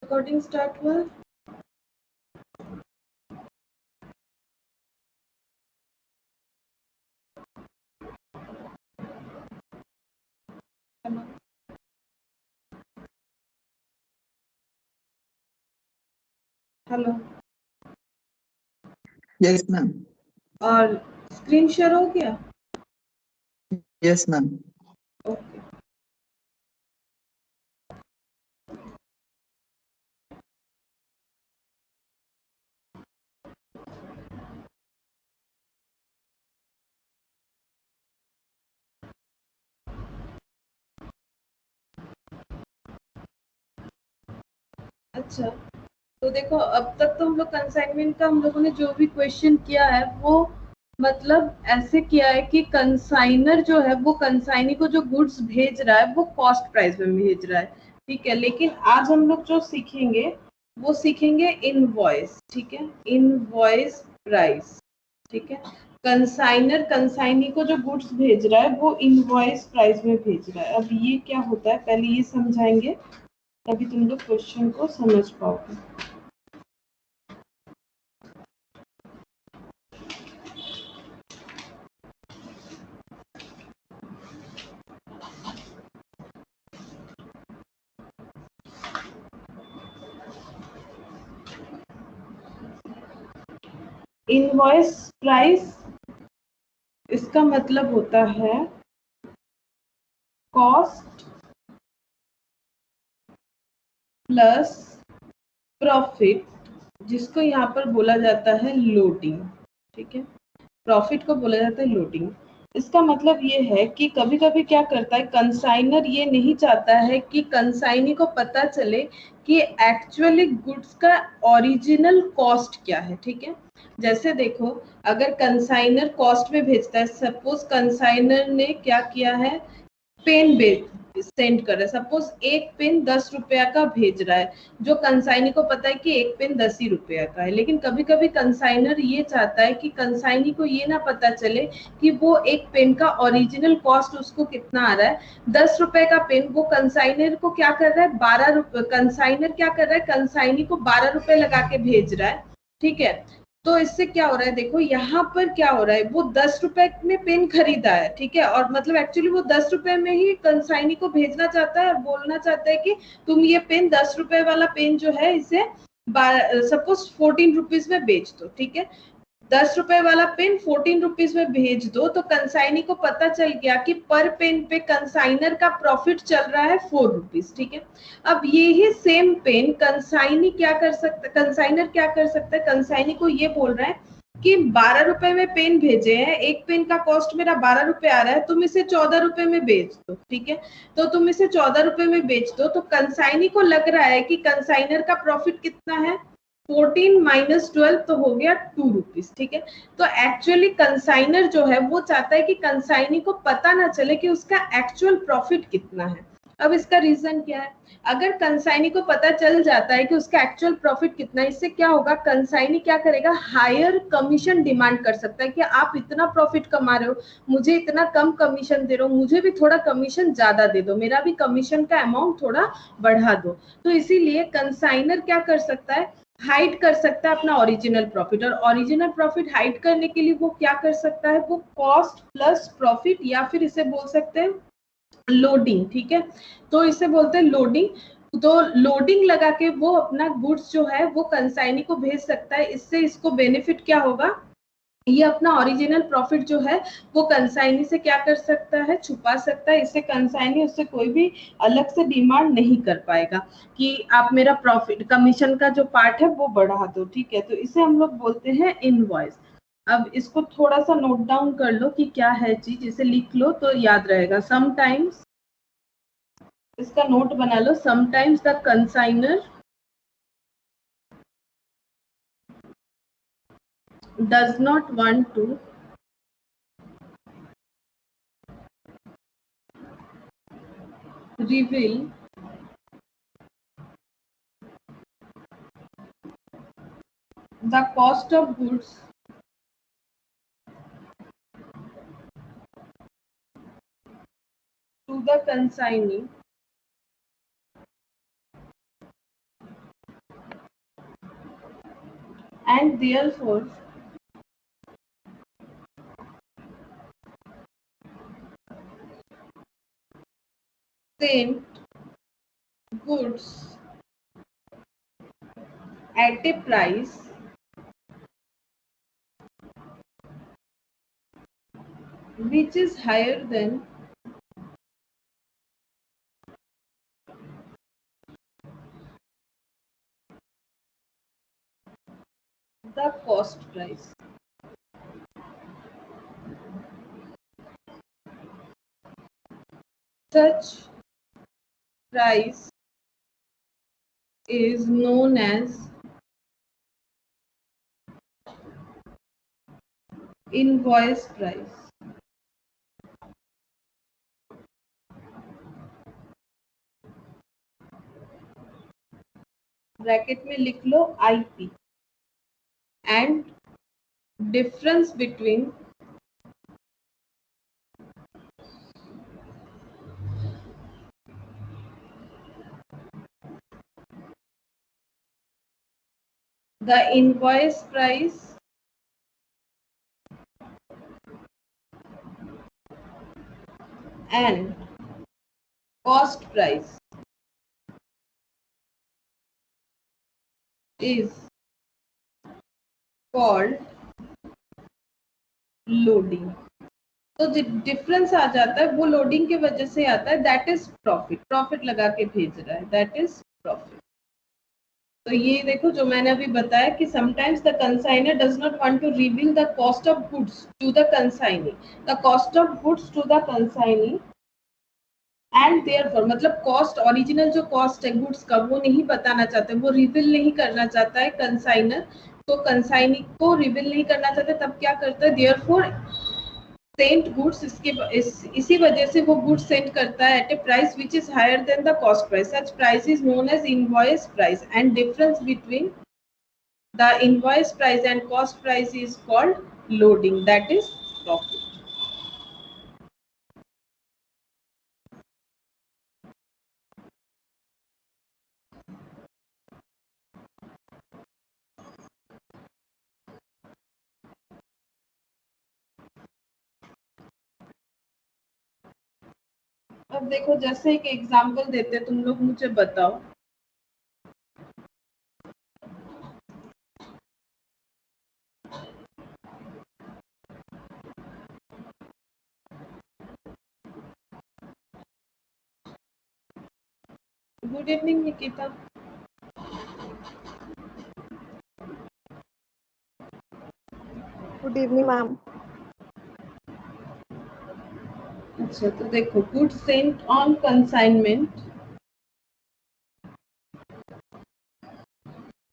Recording start हुआ। Hello, yes ma'am. और screen share हो गया? Yes ma'am. ओके, अच्छा। तो देखो, अब तक तो हम लोग कंसाइनमेंट का हम लोगों ने जो भी क्वेश्चन किया है वो मतलब ऐसे किया है कि कंसाइनर जो है वो कंसाइनी को जो गुड्स भेज रहा है वो कॉस्ट प्राइस में भेज रहा है, ठीक है। लेकिन आज हम लोग जो सीखेंगे वो सीखेंगे इनवॉइस, ठीक है, इनवॉइस प्राइस, ठीक है। कंसाइनर कंसाइनी को जो गुड्स भेज रहा है वो इनवॉइस प्राइस में भेज रहा है। अब ये क्या होता है पहले ये समझाएंगे, तभी तुम लोग क्वेश्चन को समझ पाओगे। इनवॉइस प्राइस इसका मतलब होता है कॉस्ट प्लस प्रॉफिट, जिसको यहाँ पर बोला जाता है लोडिंग, ठीक है। प्रॉफिट को बोला जाता है लोडिंग। इसका मतलब ये है कि कभी कभी क्या करता है कंसाइनर, ये नहीं चाहता है कि कंसाइनी को पता चले कि एक्चुअली गुड्स का ओरिजिनल कॉस्ट क्या है, ठीक है। जैसे देखो, अगर कंसाइनर कॉस्ट में भेजता है, सपोज कंसाइनर ने क्या किया है, पेन सेंड कर रहा है, सपोज एक पेन 10 रुपया का भेज रहा है, जो कंसाइनी को पता है कि एक पेन 10 ही रुपया का है। लेकिन कभी कभी कंसाइनर ये चाहता है कि कंसाइनी को ये ना पता चले कि वो एक पेन का ओरिजिनल कॉस्ट उसको कितना आ रहा है। 10 रुपए का पेन वो कंसाइनर को क्या कर रहा है, 12 रुपए, कंसाइनर क्या कर रहा है, कंसाइनी को 12 रुपए लगा के भेज रहा है, ठीक है। तो इससे क्या हो रहा है, देखो यहाँ पर क्या हो रहा है, वो 10 रुपए में पेन खरीदा है, ठीक है, और मतलब एक्चुअली वो 10 रुपए में ही कंसाइनी को भेजना चाहता है, बोलना चाहता है कि तुम ये पेन 10 रुपए वाला पेन जो है इसे सपोज 14 रुपीज में बेच दो, ठीक है। 10 रुपए वाला पेन 14 रुपीज में भेज दो, तो कंसाइनी को पता चल गया कि पर पेन पे कंसाइनर का प्रॉफिट चल रहा है 4 रुपीज, ठीक है। अब यही सेम पेन कंसाइनी क्या कर सकता है, कंसाइनर क्या कर सकता है, कंसाइनी को ये बोल रहा है कि 12 रुपए में पेन भेजे हैं, एक पेन का कॉस्ट मेरा 12 रुपए आ रहा है, तुम इसे 14 रुपए में बेच दो, ठीक है। तो तुम इसे 14 रुपए में बेच दो, तो कंसाइनी को लग रहा है कि कंसाइनर का प्रॉफिट कितना है, 14 माइनस 12 तो हो गया 2 रुपीज, ठीक है। तो एक्चुअली कंसाइनर जो है वो चाहता है कि कंसाइनी को पता ना चले कि उसका एक्चुअल प्रॉफिट कितना है। अब इसका रीजन क्या है, अगर कंसाइनी को पता चल जाता है कि उसका एक्चुअल प्रॉफिट कितना है, इससे क्या होगा, कंसाइनी क्या करेगा, हायर कमीशन डिमांड कर सकता है कि आप इतना प्रॉफिट कमा रहे हो, मुझे इतना कम कमीशन दे रहे हो, मुझे भी थोड़ा कमीशन ज्यादा दे दो, मेरा भी कमीशन का अमाउंट थोड़ा बढ़ा दो। तो इसीलिए कंसाइनर क्या कर सकता है, हाइड कर सकता है अपना ओरिजिनल प्रॉफिट, और ओरिजिनल प्रॉफिट हाइड करने के लिए वो क्या कर सकता है, वो कॉस्ट प्लस प्रॉफिट, या फिर इसे बोल सकते हैं लोडिंग, ठीक है। तो इसे बोलते हैं लोडिंग। तो लोडिंग लगा के वो अपना गुड्स जो है वो कंसाइनी को भेज सकता है। इससे इसको बेनिफिट क्या होगा, ये अपना ओरिजिनल प्रॉफिट जो है वो कंसाइनी से क्या कर सकता है, छुपा सकता है। इससे कंसाइनी उससे कोई भी अलग से डिमांड नहीं कर पाएगा कि आप मेरा प्रॉफिट कमीशन का जो पार्ट है वो बढ़ा दो, ठीक है। तो इसे हम लोग बोलते हैं इनवॉइस। अब इसको थोड़ा सा नोट डाउन कर लो कि क्या है चीज, इसे लिख लो तो याद रहेगा। समटाइम्स, इसका नोट बना लो, sometimes the consignor does not want to reveal the cost of goods to the consignee and therefore sent goods at a price which is higher than the cost price. Such price is known as invoice price. Bracket में लिख लो IP and difference between the invoice price and cost price is called loading. तो जो difference आ जाता है वो loading की वजह से आता है, दैट इज प्रॉफिट. प्रॉफिट लगा के भेज रहा है, दैट इज प्रॉफिट. तो ये देखो जो मैंने अभी बताया कि sometimes the consignor does not want to reveal the cost of goods to the consignee, the cost of goods to the consignee and therefore मतलब कॉस्ट, ओरिजिनल जो कॉस्ट है गुड्स का वो नहीं बताना चाहते, वो रिवील नहीं करना चाहता है कंसाइनर. तो कंसाइनी को रिवील नहीं करना चाहते, तब क्या करता है, देयरफॉर सेंट गुड्स, इसी वजह से वो गुड्स सेंड करता है at a price which is higher than the cost price. Such price is known as invoice price and difference between the invoice price and cost price is called loading, that is profit. अब देखो जैसे एक example देते, तुम लोग मुझे बताओ. Good evening Nikita. Good evening ma'am. अच्छा तो देखो, good sent on consignment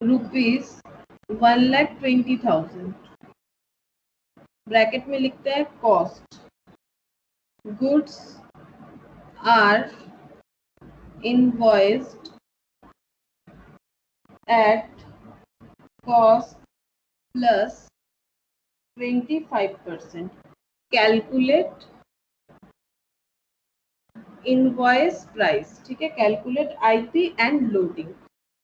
rupees 1,20,000. Bracket में लिखते हैं cost. Goods are invoiced at cost plus 25%. Calculate invoice price. ठीक है, कैलकुलेट IP एंड लोडिंग.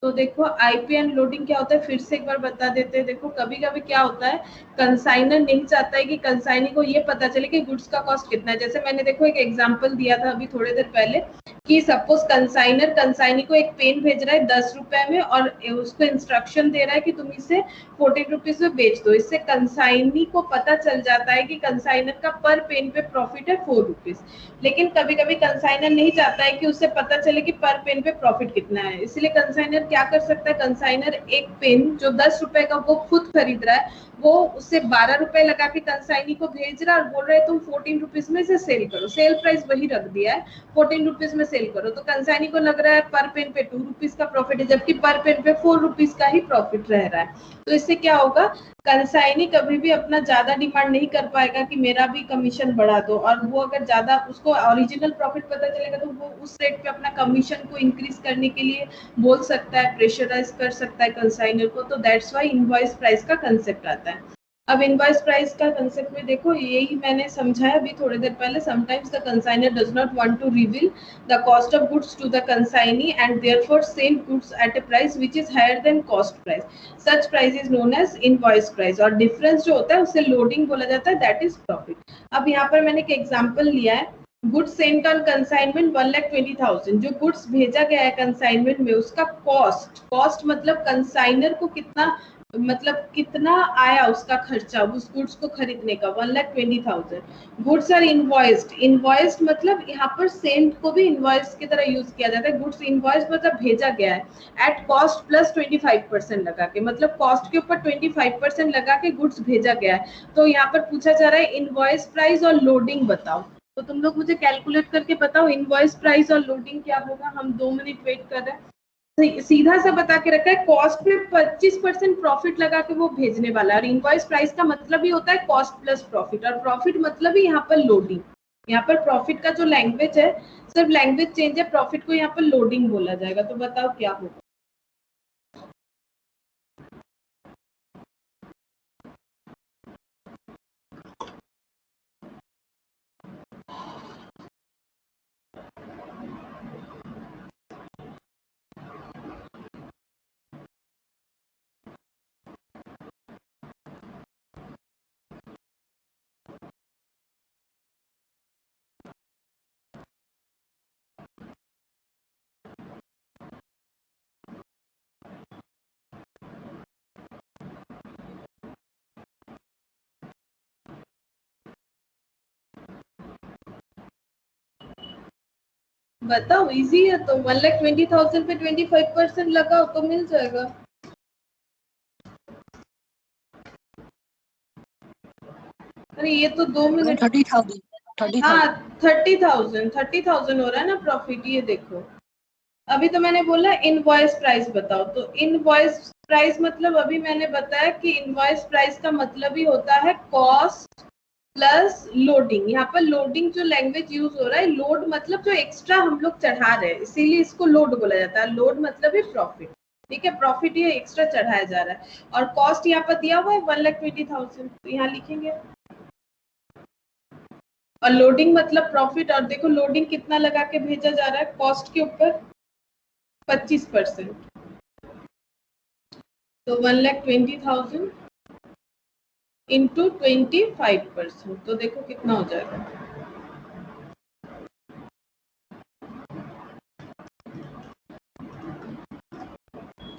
तो देखो IP एंड लोडिंग क्या होता है, फिर से एक बार बता देते हैं. देखो कभी कभी क्या होता है, कंसाइनर नहीं चाहता है कि कंसाइनी को ये पता चले कि गुड्स का कॉस्ट कितना है. जैसे मैंने देखो एक एग्जांपल दिया था अभी थोड़ी देर पहले कि सपोज कंसाइनर कंसाइनी को एक पेन भेज रहा है 10 रुपए में और उसको इंस्ट्रक्शन दे रहा है कि तुम इसे 14 रुपीज में बेच दो. इससे कंसाइनी को पता चल जाता है कि कंसाइनर का पर पेन पे प्रॉफिट है 4 रुपीज. लेकिन कभी कभी कंसाइनर नहीं चाहता है कि उसे पता चले कि पर पेन पे प्रॉफिट कितना है, इसलिए कंसाइनर क्या कर सकता है, कंसाइनर एक पेन जो 10 रुपए का वो खुद खरीद रहा है वो उससे 12 रुपए लगा के कंसाइनी को भेज रहा है और बोल रहे तुम 14 रुपीज में से सेल करो. सेल प्राइस वही रख दिया है, 14 रुपीज में सेल करो. तो कंसाइनी को लग रहा है पर पेन पे 2 रुपीज का प्रॉफिट है, जबकि पर पेन पे 4 रुपीज का ही प्रॉफिट रह रहा है. तो इससे क्या होगा, कंसाइनी कभी भी अपना ज्यादा डिमांड नहीं कर पाएगा कि मेरा भी कमीशन बढ़ा दो. और वो अगर ज्यादा उसको ओरिजिनल प्रॉफिट पता चलेगा तो वो उस रेट पे अपना कमीशन को इंक्रीज करने के लिए बोल सकता है, प्रेशराइज कर सकता है कंसाइनर को. तो दैट्स व्हाई इनवॉइस प्राइस का कंसेप्ट आता है. अब इनवॉइस प्राइस का कंसेप्ट में देखो, यही मैंने समझाया अभी थोड़ी देर पहले. Sometimes the consignor does not want to reveal the cost of goods to the consignee and therefore sell goods at a price which is higher than cost price. Such price is known as invoice price. और difference जो होता है उसे loading बोला जाता है, that is profit. अब यहाँ पर मैंने एक एग्जांपल लिया है, गुड्स सेंट ऑन कंसाइनमेंट 1,20,000. जो गुड्स भेजा गया है कंसाइनमेंट में उसका कॉस्ट मतलब कंसाइनर को कितना, मतलब कितना आया उसका खर्चा उस गुड्स को खरीदने का, 1,20,000. गुड्स आर इनवॉइस्ड मतलब यहाँ पर सेंट को भी इनवॉइस की तरह यूज किया जाता है. गुड्स इनवॉइस मतलब भेजा गया है एट कॉस्ट प्लस 25% लगा के, मतलब कॉस्ट के ऊपर 25% लगा के गुड्स भेजा गया है. तो यहाँ पर पूछा जा रहा है इनवॉइस प्राइस और लोडिंग बताओ. तो तुम लोग मुझे कैलकुलेट करके बताओ इनवॉइस प्राइस और लोडिंग क्या होगा. हम 2 मिनट वेट कर रहे हैं. सीधा सा बता के रखा है, कॉस्ट पे 25% प्रॉफिट लगा के वो भेजने वाला है. और इनवॉइस प्राइस का मतलब ही होता है कॉस्ट प्लस प्रॉफिट, और प्रॉफिट मतलब ही यहाँ पर लोडिंग. यहाँ पर प्रॉफिट का जो लैंग्वेज है सिर्फ लैंग्वेज चेंज है, प्रॉफिट को यहाँ पर लोडिंग बोला जाएगा. तो बताओ क्या होगा. बताओ, इजी है. तो 1,20,000 पे 25% लगाओ तो मिल जाएगा. अरे ये तो 2 मिनट. 30,000. हाँ 30,000 हो रहा है ना प्रॉफिट. ये देखो अभी तो मैंने बोला इनवॉइस प्राइस बताओ. तो इनवॉइस प्राइस मतलब अभी मैंने बताया कि इनवॉइस प्राइस का मतलब ही होता है कॉस्ट प्लस लोडिंग. यहाँ पर लोडिंग जो लैंग्वेज यूज हो रहा है, लोड मतलब जो एक्स्ट्रा हम लोग चढ़ा रहे हैं, इसीलिए इसको लोड बोला जाता है. लोड मतलब ही प्रॉफिट. ठीक है, प्रॉफिट ये एक्स्ट्रा चढ़ाया जा रहा है. और कॉस्ट यहाँ पर दिया हुआ है 1,20,000, तो यहाँ लिखेंगे. और लोडिंग मतलब प्रॉफिट. और देखो लोडिंग कितना लगा के भेजा जा रहा है, कॉस्ट के ऊपर 25%. तो 1,20,000 इंटू 25%. तो देखो कितना हो जाएगा,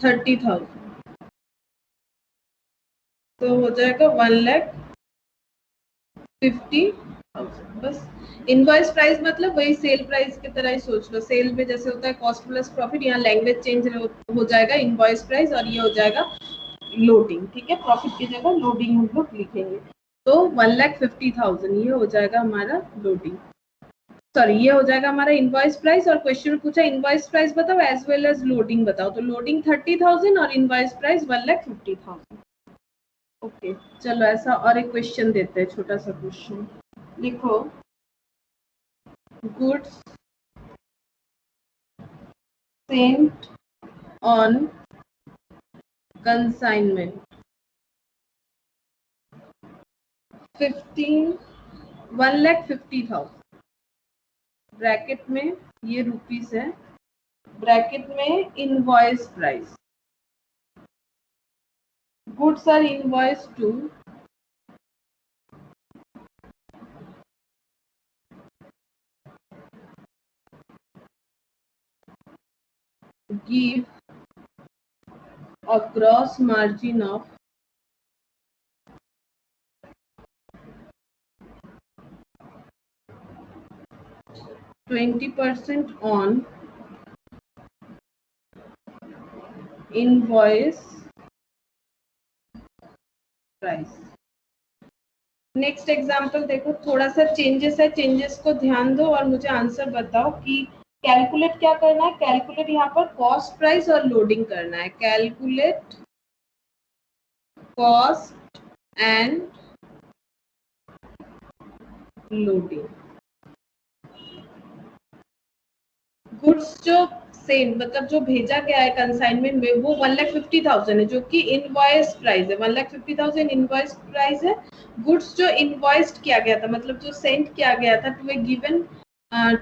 30,000. तो हो जाएगा 1,50,000. बस. इनवॉइस प्राइस मतलब वही सेल प्राइस की तरह ही सोच लो. सेल में जैसे होता है कॉस्ट प्लस प्रॉफिट, यहाँ लैंग्वेज चेंज हो जाएगा इनवॉइस प्राइस, और ये हो जाएगा लोडिंग. ठीक है, प्रॉफिट की जगह लोडिंग हम लोग लिखेंगे. तो 1,50,000 ये हो जाएगा हमारा लोडिंग, सॉरी ये हो जाएगा हमारा इनवॉइस प्राइस. और क्वेश्चन में पूछा इनवॉइस प्राइस बताओ एज वेल एज लोडिंग बताओ. तो लोडिंग 30,000 और इनवॉइस प्राइस 1,50,000. ओके चलो ऐसा और एक क्वेश्चन देते हैं, छोटा सा क्वेश्चन. लिखो goods sent on consignment 1,50,000. Bracket में ये रुपीस है, ब्रैकेट में invoice price. Goods are invoice to give a gross margin of 20% on invoice price. Next example देखो, थोड़ा सा चेंजेस है, चेंजेस को ध्यान दो और मुझे आंसर बताओ कि कैलकुलेट क्या करना है. कैलकुलेट यहाँ पर कॉस्ट प्राइस और लोडिंग करना है. Calculate cost and loading. Goods जो सेंड मतलब जो भेजा गया है कंसाइनमेंट में वो 1,50,000 है, जो कि इनवॉइस प्राइस है। 1,50,000 इनवॉइस प्राइस है। गुड्स जो इनवॉइस्ड किया गया था मतलब जो सेंड किया गया था to a given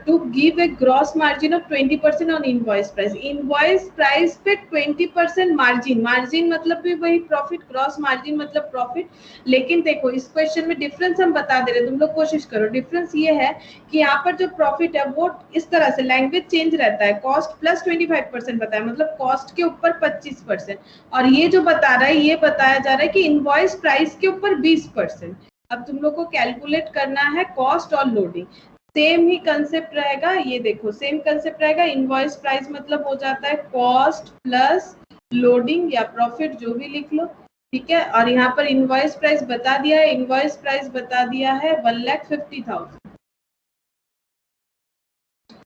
to give a gross margin of 20% on invoice price. Invoice price पे 20% मार्जिन, मार्जिन मतलब भी वही प्रॉफिट, ग्रॉस मार्जिन मतलब प्रॉफिट। लेकिन देखो इस क्वेश्चन में डिफरेंस हम बता दे रहे, तुम लोग कोशिश करो। डिफरेंस ये है कि यहाँ पर जो प्रॉफिट है वो इस तरह से लैंग्वेज चेंज रहता है, कॉस्ट प्लस 25% बताया, मतलब कॉस्ट के ऊपर 25%, और ये जो बता रहा है ये बताया जा रहा है कि इनवॉइस प्राइस के ऊपर 20%। अब तुम लोग को कैलकुलेट करना है कॉस्ट और लोडिंग। सेम ही कंसेप्ट रहेगा, ये देखो सेम कंसेप्ट रहेगा। इनवॉइस प्राइस मतलब हो जाता है कॉस्ट प्लस लोडिंग या प्रॉफिट, जो भी लिख लो, ठीक है। और यहाँ पर इनवॉइस प्राइस बता दिया है, इनवॉइस प्राइस बता दिया है 1,50,000।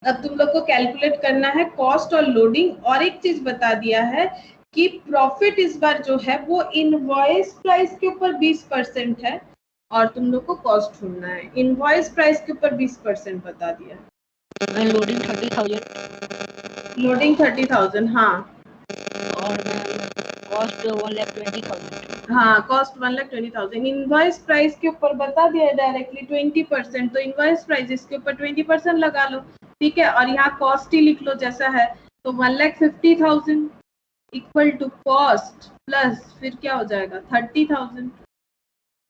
अब तुम लोग को कैलकुलेट करना है कॉस्ट और लोडिंग, और एक चीज बता दिया है कि प्रॉफिट इस बार जो है वो इनवॉइस प्राइस के ऊपर 20% है, और तुम लोग को कॉस्ट ढूंढना है। इनवॉइस प्राइस के ऊपर 20% बता दिया। लोडिंग 30,000, लोडिंग 30,000, हाँ। और कॉस्ट 1,20,000। हाँ, कॉस्ट 1,20,000। इनवॉइस प्राइस के ऊपर बता दिया है डायरेक्टली 20%, तो इनवॉइस प्राइस इसके ऊपर 20% लगा लो, ठीक है। और यहाँ कॉस्ट ही लिख लो जैसा है, तो 1,50,000 इक्वल टू कॉस्ट प्लस फिर क्या हो जाएगा 30,000।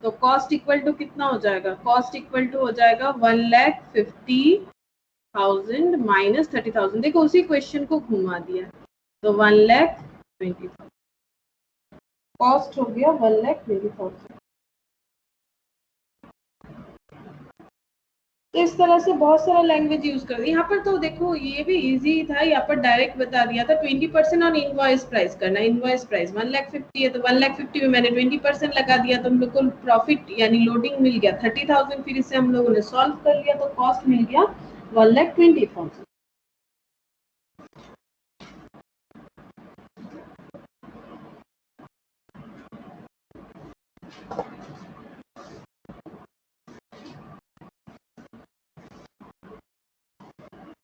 तो कॉस्ट इक्वल टू कितना हो जाएगा, कॉस्ट इक्वल टू हो जाएगा 1,50,000 माइनस 30,000। देखो उसी क्वेश्चन को घुमा दिया, तो 1,20,000 कॉस्ट हो गया 1,20,000। तो इस तरह से बहुत सारा लैंग्वेज यूज कर, यहाँ पर तो देखो ये भी इजी था, यहाँ पर डायरेक्ट बता दिया था 20% ऑन इनवॉइस प्राइस करना। इनवॉइस प्राइस 1,50,000 है, तो 1,50,000 में मैंने 20% लगा दिया, तो हम लोग को प्रॉफिट यानी लोडिंग मिल गया 30,000। फिर इसे हम लोगों ने सॉल्व कर लिया, तो कॉस्ट मिल गया 1,20,000।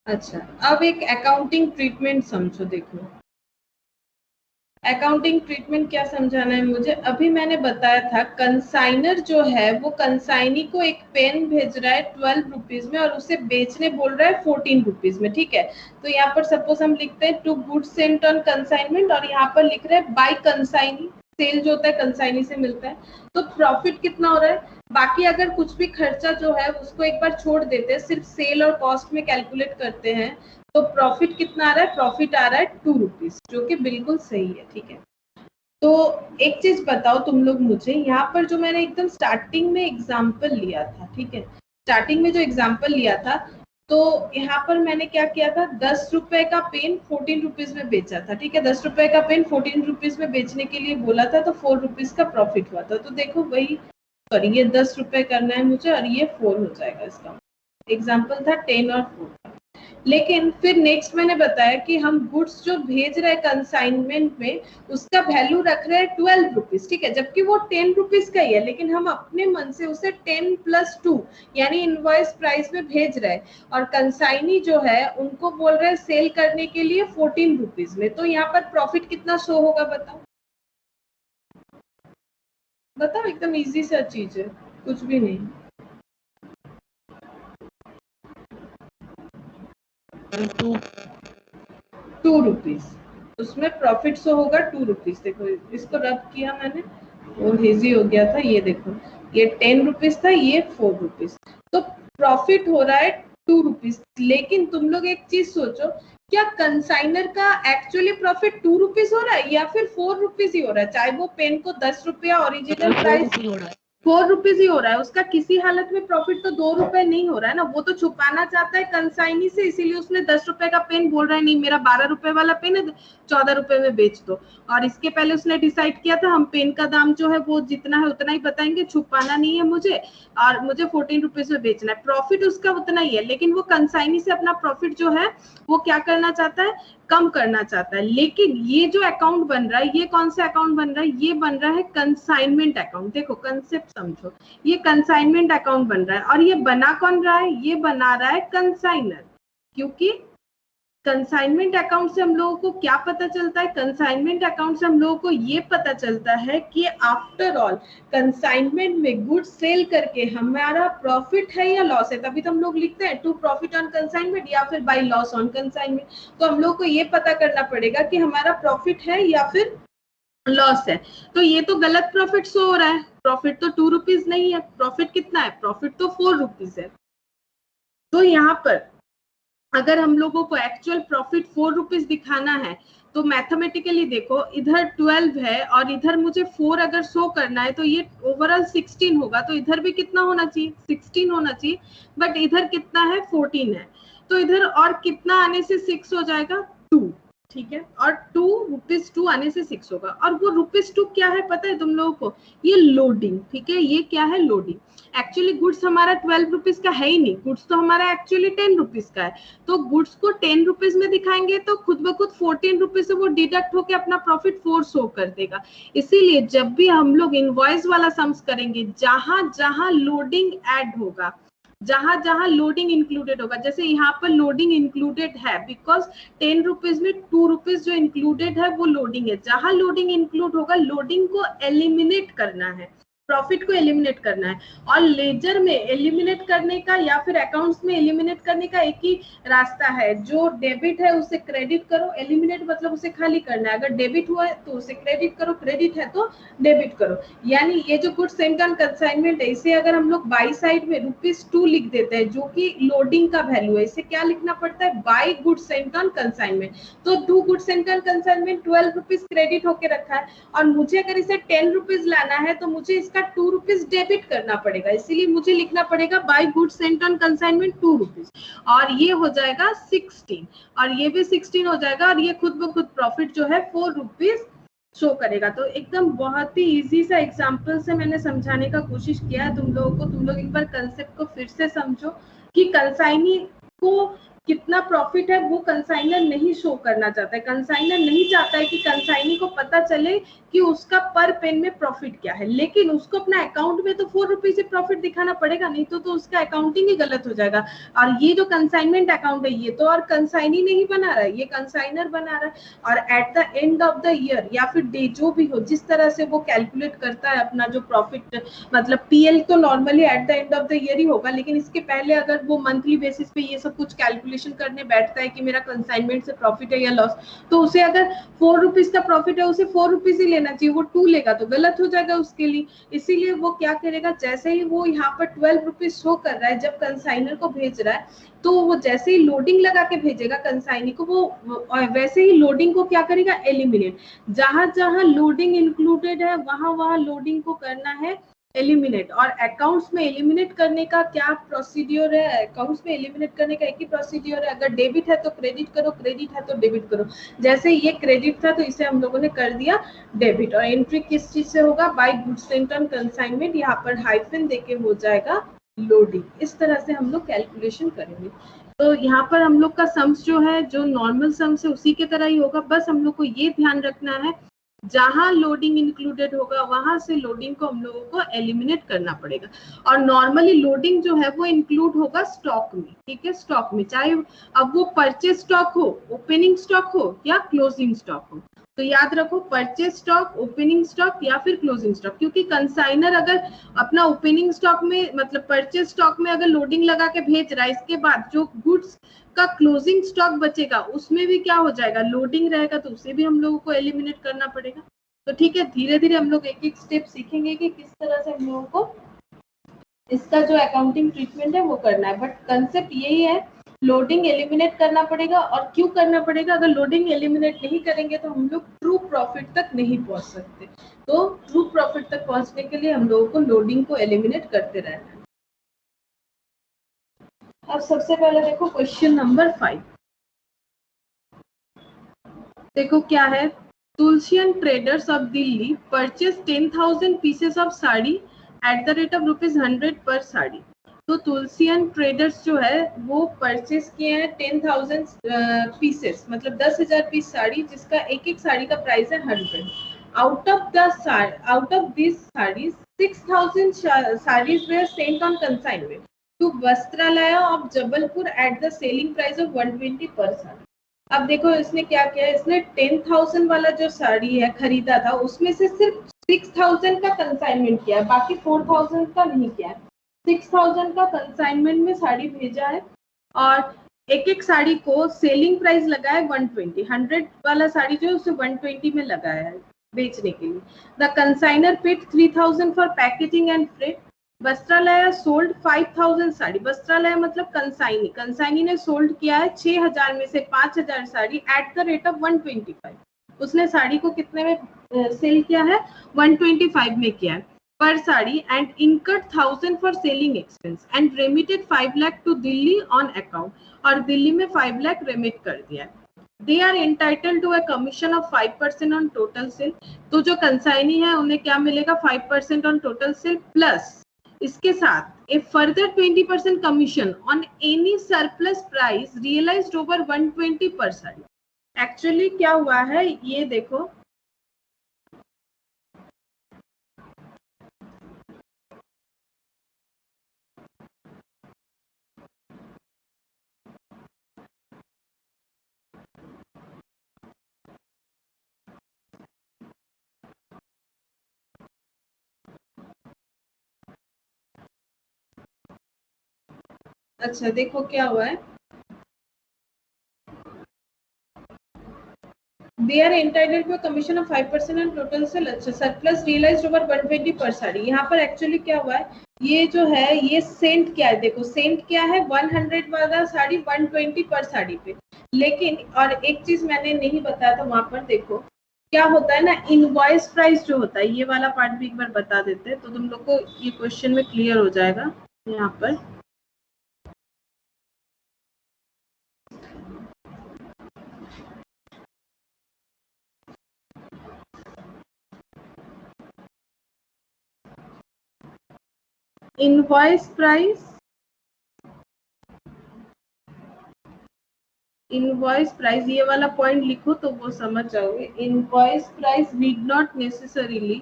अच्छा, अब एक अकाउंटिंग ट्रीटमेंट समझो। देखो अकाउंटिंग ट्रीटमेंट क्या समझाना है मुझे, अभी मैंने बताया था कंसाइनर जो है वो कंसाइनी को एक पेन भेज रहा है 12 रुपीज में, और उसे बेचने बोल रहा है 14 रुपीज में, ठीक है। तो यहाँ पर सपोज हम लिखते हैं to goods sent on consignment, और यहाँ पर लिख रहे हैं बाय कंसाइनी, सेल जो होता है कंसाइनी से मिलता है। तो प्रॉफिट कितना हो रहा है, बाकी अगर कुछ भी खर्चा जो है उसको एक बार छोड़ देते हैं, सिर्फ सेल और कॉस्ट में कैलकुलेट करते हैं, तो प्रॉफिट कितना आ रहा है, प्रॉफिट आ रहा है 2 रुपीज, जो कि बिल्कुल सही है, ठीक है। तो एक चीज बताओ तुम लोग मुझे, यहाँ पर जो मैंने एकदम स्टार्टिंग में एग्जाम्पल लिया था, ठीक है, स्टार्टिंग में जो एग्जाम्पल लिया था, तो यहाँ पर मैंने क्या किया था, 10 रुपए का पेन 14 रुपीज में बेचा था, ठीक है। 10 रुपए का पेन 14 रुपीज में बेचने के लिए बोला था, तो 4 रुपीज का प्रॉफिट हुआ था। तो देखो वही, सॉरी ये 10 रुपए करना है मुझे, और ये 4 हो जाएगा। इसका एग्जाम्पल था 10 और 4 का। लेकिन फिर नेक्स्ट मैंने बताया कि हम गुड्स जो भेज रहे हैं कंसाइनमेंट में उसका वैल्यू रख रहे हैं 12 रुपीज, ठीक है, जबकि वो 10 रुपीज का ही है, लेकिन हम अपने मन से उसे 10 प्लस 2 यानी इनवॉइस प्राइस में भेज रहे हैं, और कंसाइनी जो है उनको बोल रहे हैं सेल करने के लिए 14 रुपीज में। तो यहाँ पर प्रॉफिट कितना शो होगा बताओ, बताओ, एकदम इजी सा चीज है, कुछ भी नहीं। 2 रुपीज, उसमें प्रॉफिट शो होगा 2 रुपीज। देखो इसको रब किया मैंने, वो हेजी हो गया था, ये देखो ये 10 रुपीज था, ये 4 रुपीज, तो प्रॉफिट हो रहा है 2 रुपीज। लेकिन तुम लोग एक चीज सोचो, क्या कंसाइनर का एक्चुअली प्रॉफिट 2 रुपीज हो रहा है या फिर 4 रुपीज ही हो रहा है, चाहे वो पेन को 10 रुपया ओरिजिनल प्राइस 4 रुपीज ही हो रहा है, उसका किसी हालत में प्रॉफिट तो 2 रुपए नहीं हो रहा है ना। वो तो छुपाना चाहता है कंसाइनी से, इसीलिए उसने 10 रुपए का पेन बोल रहा है, नहीं मेरा 12 रुपए वाला पेन है 14 रुपए में बेच दो। और इसके पहले उसने डिसाइड किया था हम पेन का दाम जो है वो जितना है उतना ही बताएंगे, छुपाना नहीं है मुझे, और मुझे 14 रुपीज में बेचना है। प्रॉफिट उसका उतना ही है, लेकिन वो कंसाइनी से अपना प्रॉफिट जो है वो क्या करना चाहता है, कम करना चाहता है। लेकिन ये जो अकाउंट बन रहा है, ये कौन सा अकाउंट बन रहा है, ये बन रहा है कंसाइनमेंट अकाउंट। देखो कंसेप्ट समझो, ये कंसाइनमेंट अकाउंट बन रहा है, और ये बना कौन रहा है, ये बना रहा है कंसाइनर, क्योंकि कंसाइनमेंट अकाउंट से हम लोगों को क्या पता चलता है? कंसाइनमेंट अकाउंट से हम लोगों को ये पता चलता है कि आफ्टर ऑल कंसाइनमेंट में गुड्स सेल करके हमारा प्रॉफिट है या लॉस है। तभी तो हम लोग लिखते हैं टू प्रॉफिट ऑन कंसाइनमेंट या फिर बाय लॉस ऑन कंसाइनमेंट। तो हम लोग को ये पता करना पड़ेगा कि हमारा प्रॉफिट है या फिर लॉस है। तो ये तो गलत प्रॉफिट शो हो रहा है, प्रॉफिट तो 2 रुपीज नहीं है, प्रॉफिट कितना है? प्रॉफिट तो 4 रुपीज है। तो यहाँ पर अगर हम लोगों को एक्चुअल प्रॉफिट 4 रुपीज दिखाना है तो मैथमेटिकली देखो, इधर 12 है और इधर मुझे 4 अगर शो करना है तो ये ओवरऑल 16 होगा। तो इधर भी कितना होना चाहिए? 16 होना चाहिए, बट इधर कितना है? 14 है। तो इधर और कितना आने से 6 हो जाएगा? 2, ठीक है। और 2 रुपीज 2 आने से 6 होगा। और वो रुपीज 2 क्या है पता है तुम लोगों को? ये लोडिंग, ठीक है। ये क्या है? लोडिंग। एक्चुअली गुड्स हमारा 12 रुपीज का है ही नहीं, गुड्स तो हमारा एक्चुअली 10 रुपीज का है। तो गुड्स को 10 रुपीज में दिखाएंगे तो खुद ब खुद 14 रुपीज से वो डिडक्ट होकर अपना प्रॉफिट 4 शो कर देगा। इसीलिए जब भी हम लोग इनवॉइस वाला सम्स करेंगे, जहां जहां लोडिंग ऐड होगा, जहां जहां लोडिंग इंक्लूडेड होगा, जैसे यहाँ पर लोडिंग इंक्लूडेड है बिकॉज 10 रुपीज में 2 रुपीज जो इंक्लूडेड है वो लोडिंग है। जहां लोडिंग इंक्लूड होगा, लोडिंग को एलिमिनेट करना है, प्रॉफिट को एलिमिनेट करना है। और लेजर में एलिमिनेट करने का या फिर अकाउंट्स में एलिमिनेट करने का एक ही रास्ता है, जो डेबिट है उसे क्रेडिट करो। एलिमिनेट मतलब उसे खाली करना है। अगर डेबिट हुआ है तो उसे क्रेडिट करो, क्रेडिट है तो डेबिट करो। यानी ये जो गुड्स सेंट ऑन कंसाइनमेंट है, इसे अगर हम लोग बाई साइड में ₹2 लिख देते हैं जो कि लोडिंग का वैल्यू है, इसे क्या लिखना पड़ता है? By goods sent on consignment. तो 2 goods sent on consignment 12 rupees credit होके रखा है और मुझे अगर इसे 10 रुपीज लाना है तो मुझे इसका 2 रुपीज डेबिट करना पड़ेगा। इसीलिए मुझे लिखना पड़ेगा by goods sent on consignment 2 rupees, और ये हो जाएगा 16 और ये भी 16 हो जाएगा और ये खुद ब खुद प्रॉफिट जो है 4 रुपीज शो करेगा। तो एकदम बहुत ही इजी सा एग्जांपल से मैंने समझाने का कोशिश किया है तुम लोगों को। तुम लोग एक बार कंसेप्ट को फिर से समझो कि कंसाइनी को कितना प्रॉफिट है वो कंसाइनर नहीं शो करना चाहता है। कंसाइनर नहीं चाहता है कि कंसाइनी को पता चले कि उसका पर पेन में प्रॉफिट क्या है, लेकिन उसको अपना अकाउंट में तो 4 रुपीज से प्रॉफिट दिखाना पड़ेगा, नहीं तो उसका अकाउंटिंग ही गलत हो जाएगा। और ये जो कंसाइनमेंट अकाउंट है ये तो और कंसाइनी नहीं बना रहा है, ये कंसाइनर बना रहा है। और eight the end of the year या फिर डे जो भी हो, जिस तरह से वो कैलकुलेट करता है अपना जो प्रॉफिट, मतलब पीएल तो normally at the end of the year ही होगा, लेकिन इसके पहले अगर वो मंथली बेसिस पे ये सब कुछ कैलकुलेशन करने बैठता है कि मेरा कंसाइनमेंट से प्रॉफिट है या लॉस, तो उसे अगर 4 रुपीज का प्रॉफिट है उसे 4 रुपीज ही लेना चाहिए। वो 2 लेगा तो गलत हो जाएगा उसके लिए। इसीलिए वो क्या करेगा, जैसे ही वो यहाँ पर 12 रुपीज शो कर रहा है जब कंसाइनर को भेज रहा है, तो वो जैसे ही लोडिंग लगा के भेजेगा कंसाइनी को, वो वैसे ही लोडिंग को क्या करेगा? एलिमिनेट। जहां जहां लोडिंग इंक्लूडेड है वहां वहां लोडिंग को करना है एलिमिनेट। और अकाउंट्स में एलिमिनेट करने का क्या प्रोसीड्योर है? अकाउंट्स में एलिमिनेट करने का एक ही प्रोसीड्योर है, अगर डेबिट है तो क्रेडिट करो, क्रेडिट है तो डेबिट करो। जैसे ये क्रेडिट था तो इसे हम लोगों ने कर दिया डेबिट। और एंट्री किस चीज से होगा? By goods sent on consignment, यहाँ पर हाइफन देके हो जाएगा लोडिंग। इस तरह से हम लोग कैलकुलेशन करेंगे। तो यहाँ पर हम लोग का सम्स जो है, जो नॉर्मल सम्स है उसी के तरह ही होगा, बस हम लोग को ये ध्यान रखना है जहां लोडिंग इंक्लूडेड होगा वहां से लोडिंग को हम लोगों को एलिमिनेट करना पड़ेगा। और नॉर्मली लोडिंग जो है वो इंक्लूड होगा स्टॉक में, ठीक है, स्टॉक में, चाहे अब वो परचेज स्टॉक हो, ओपनिंग स्टॉक हो या क्लोजिंग स्टॉक हो। तो याद रखो, परचेज स्टॉक, ओपनिंग स्टॉक या फिर क्लोजिंग स्टॉक, क्योंकि कंसाइनर अगर अपना ओपनिंग स्टॉक में, मतलब परचेज स्टॉक में अगर लोडिंग लगा के भेज रहा है, इसके बाद जो गुड्स का क्लोजिंग स्टॉक बचेगा उसमें भी क्या हो जाएगा? लोडिंग रहेगा, तो उसे भी हम लोगों को एलिमिनेट करना पड़ेगा। तो ठीक है, धीरे धीरे हम लोग एक एक स्टेप सीखेंगे कि किस तरह से हम लोगों को इसका जो अकाउंटिंग ट्रीटमेंट है वो करना है। बट कंसेप्ट यही है, लोडिंग एलिमिनेट करना पड़ेगा। और क्यों करना पड़ेगा? अगर लोडिंग एलिमिनेट नहीं करेंगे तो हम लोग ट्रू प्रॉफिट तक नहीं पहुंच सकते। तो ट्रू प्रॉफिट तक पहुंचने के लिए हम लोगों को लोडिंग को एलिमिनेट करते रहना है। अब सबसे पहले देखो क्वेश्चन नंबर 5। देखो क्या है, Tulsian traders of Delhi purchase 10,000 pieces of sari at the rate of ₹100 per sari. तो तुलसियन ट्रेडर्स जो है वो परचेज किए हैं 10,000 पीसेस, मतलब 10,000 पीस साड़ी, जिसका एक एक साड़ी का प्राइस है 100। Out of this saris 6,000 saris were sent on consignment to Vastralaya of Jabalpur at the selling price of 120 per sari. अब देखो इसने क्या किया, इसने 10,000 वाला जो साड़ी है खरीदा था उसमें से सिर्फ 6,000 का कंसाइनमेंट किया है, बाकी 4,000 का नहीं किया है। 6,000 का कंसाइनमेंट में साड़ी भेजा है और एक एक साड़ी को सेलिंग प्राइस लगा है 120, 100 वाला साड़ी जो है उसे 120 में लगाया है बेचने के लिए। The consignor paid 3,000 for packaging and freight. Vastralaya sold 5,000 sari, Vastralaya मतलब कंसाइनी, कंसाइनी ने सोल्ड किया है 6,000 में से 5,000 sari at the rate of 125। उसने साड़ी को कितने में सेल किया है, 125 में किया है per sari, and incurred 1,000 for selling expense and remitted 5 lakh to Delhi on account, और दिल्ली में 5 लाख रेमिट कर दिया है। They are entitled to a commission of 5% on total sale. तो जो कंसाइनी है उन्हें क्या मिलेगा, 5% ऑन टोटल सेल प्लस इसके साथ a further 20% commission on any surplus price realised over 120 per sari. Actually क्या हुआ है ये देखो, अच्छा देखो क्या हुआ है, they are entitled to a commission of 5% on total sale। अच्छा surplus realised over 120 per sari. यहाँ पर एक्चुअली क्या हुआ है, ये जो है ये सेंट क्या है, देखो सेंट क्या है, 100 वाला साड़ी 120 पर साड़ी पे। लेकिन और एक चीज मैंने नहीं बताया था वहां पर, देखो क्या होता है ना, इनवॉइस प्राइस जो होता है, ये वाला पार्ट भी एक बार बता देते हैं तो तुम लोग को ये क्वेश्चन में क्लियर हो जाएगा। यहाँ पर इनवॉइस प्राइस, इनवॉइस प्राइस ये वाला पॉइंट लिखो तो वो समझ जाओगे। Invoice price need not necessarily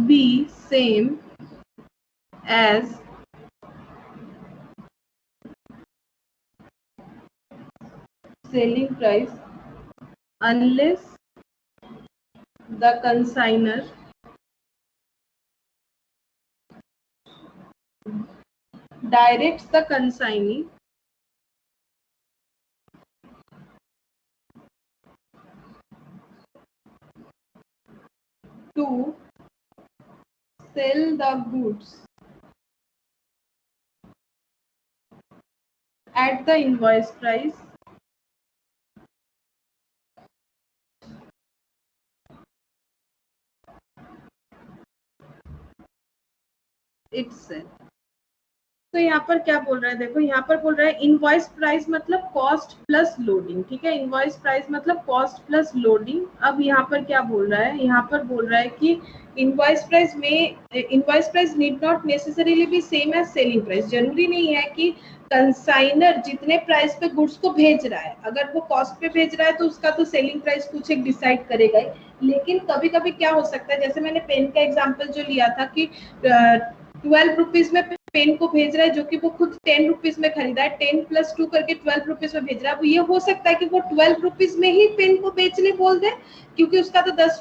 be same as selling price unless the consignor directs the consignee to sell the goods at the invoice price itself। तो यहाँ पर क्या बोल रहा है, देखो यहाँ पर बोल रहा है इनवॉइस प्राइस मतलब कॉस्ट प्लस लोडिंग, ठीक है, इनवॉइस प्राइस मतलब कॉस्ट प्लस लोडिंग। अब यहाँ पर क्या बोल रहा है, यहाँ पर बोल रहा है कि इनवॉइस प्राइस में, invoice price need not necessarily be same as selling price. जरूरी नहीं है कि कंसाइनर जितने प्राइस पे गुड्स को भेज रहा है, अगर वो कॉस्ट पे भेज रहा है तो उसका तो सेलिंग प्राइस कुछ एक डिसाइड करेगा ही। लेकिन कभी कभी क्या हो सकता है, जैसे मैंने पेन का एग्जांपल जो लिया था कि 12 रुपीज में पेन को भेज रहा है जो कि वो खुद 10 रुपीज में खरीदा है, 10 प्लस 2 करके 12 रुपीज में भेज रहा है। ये हो सकता है कि वो 12 रुपीज में ही पेन को बेचने बोल दे, क्योंकि उसका तो 10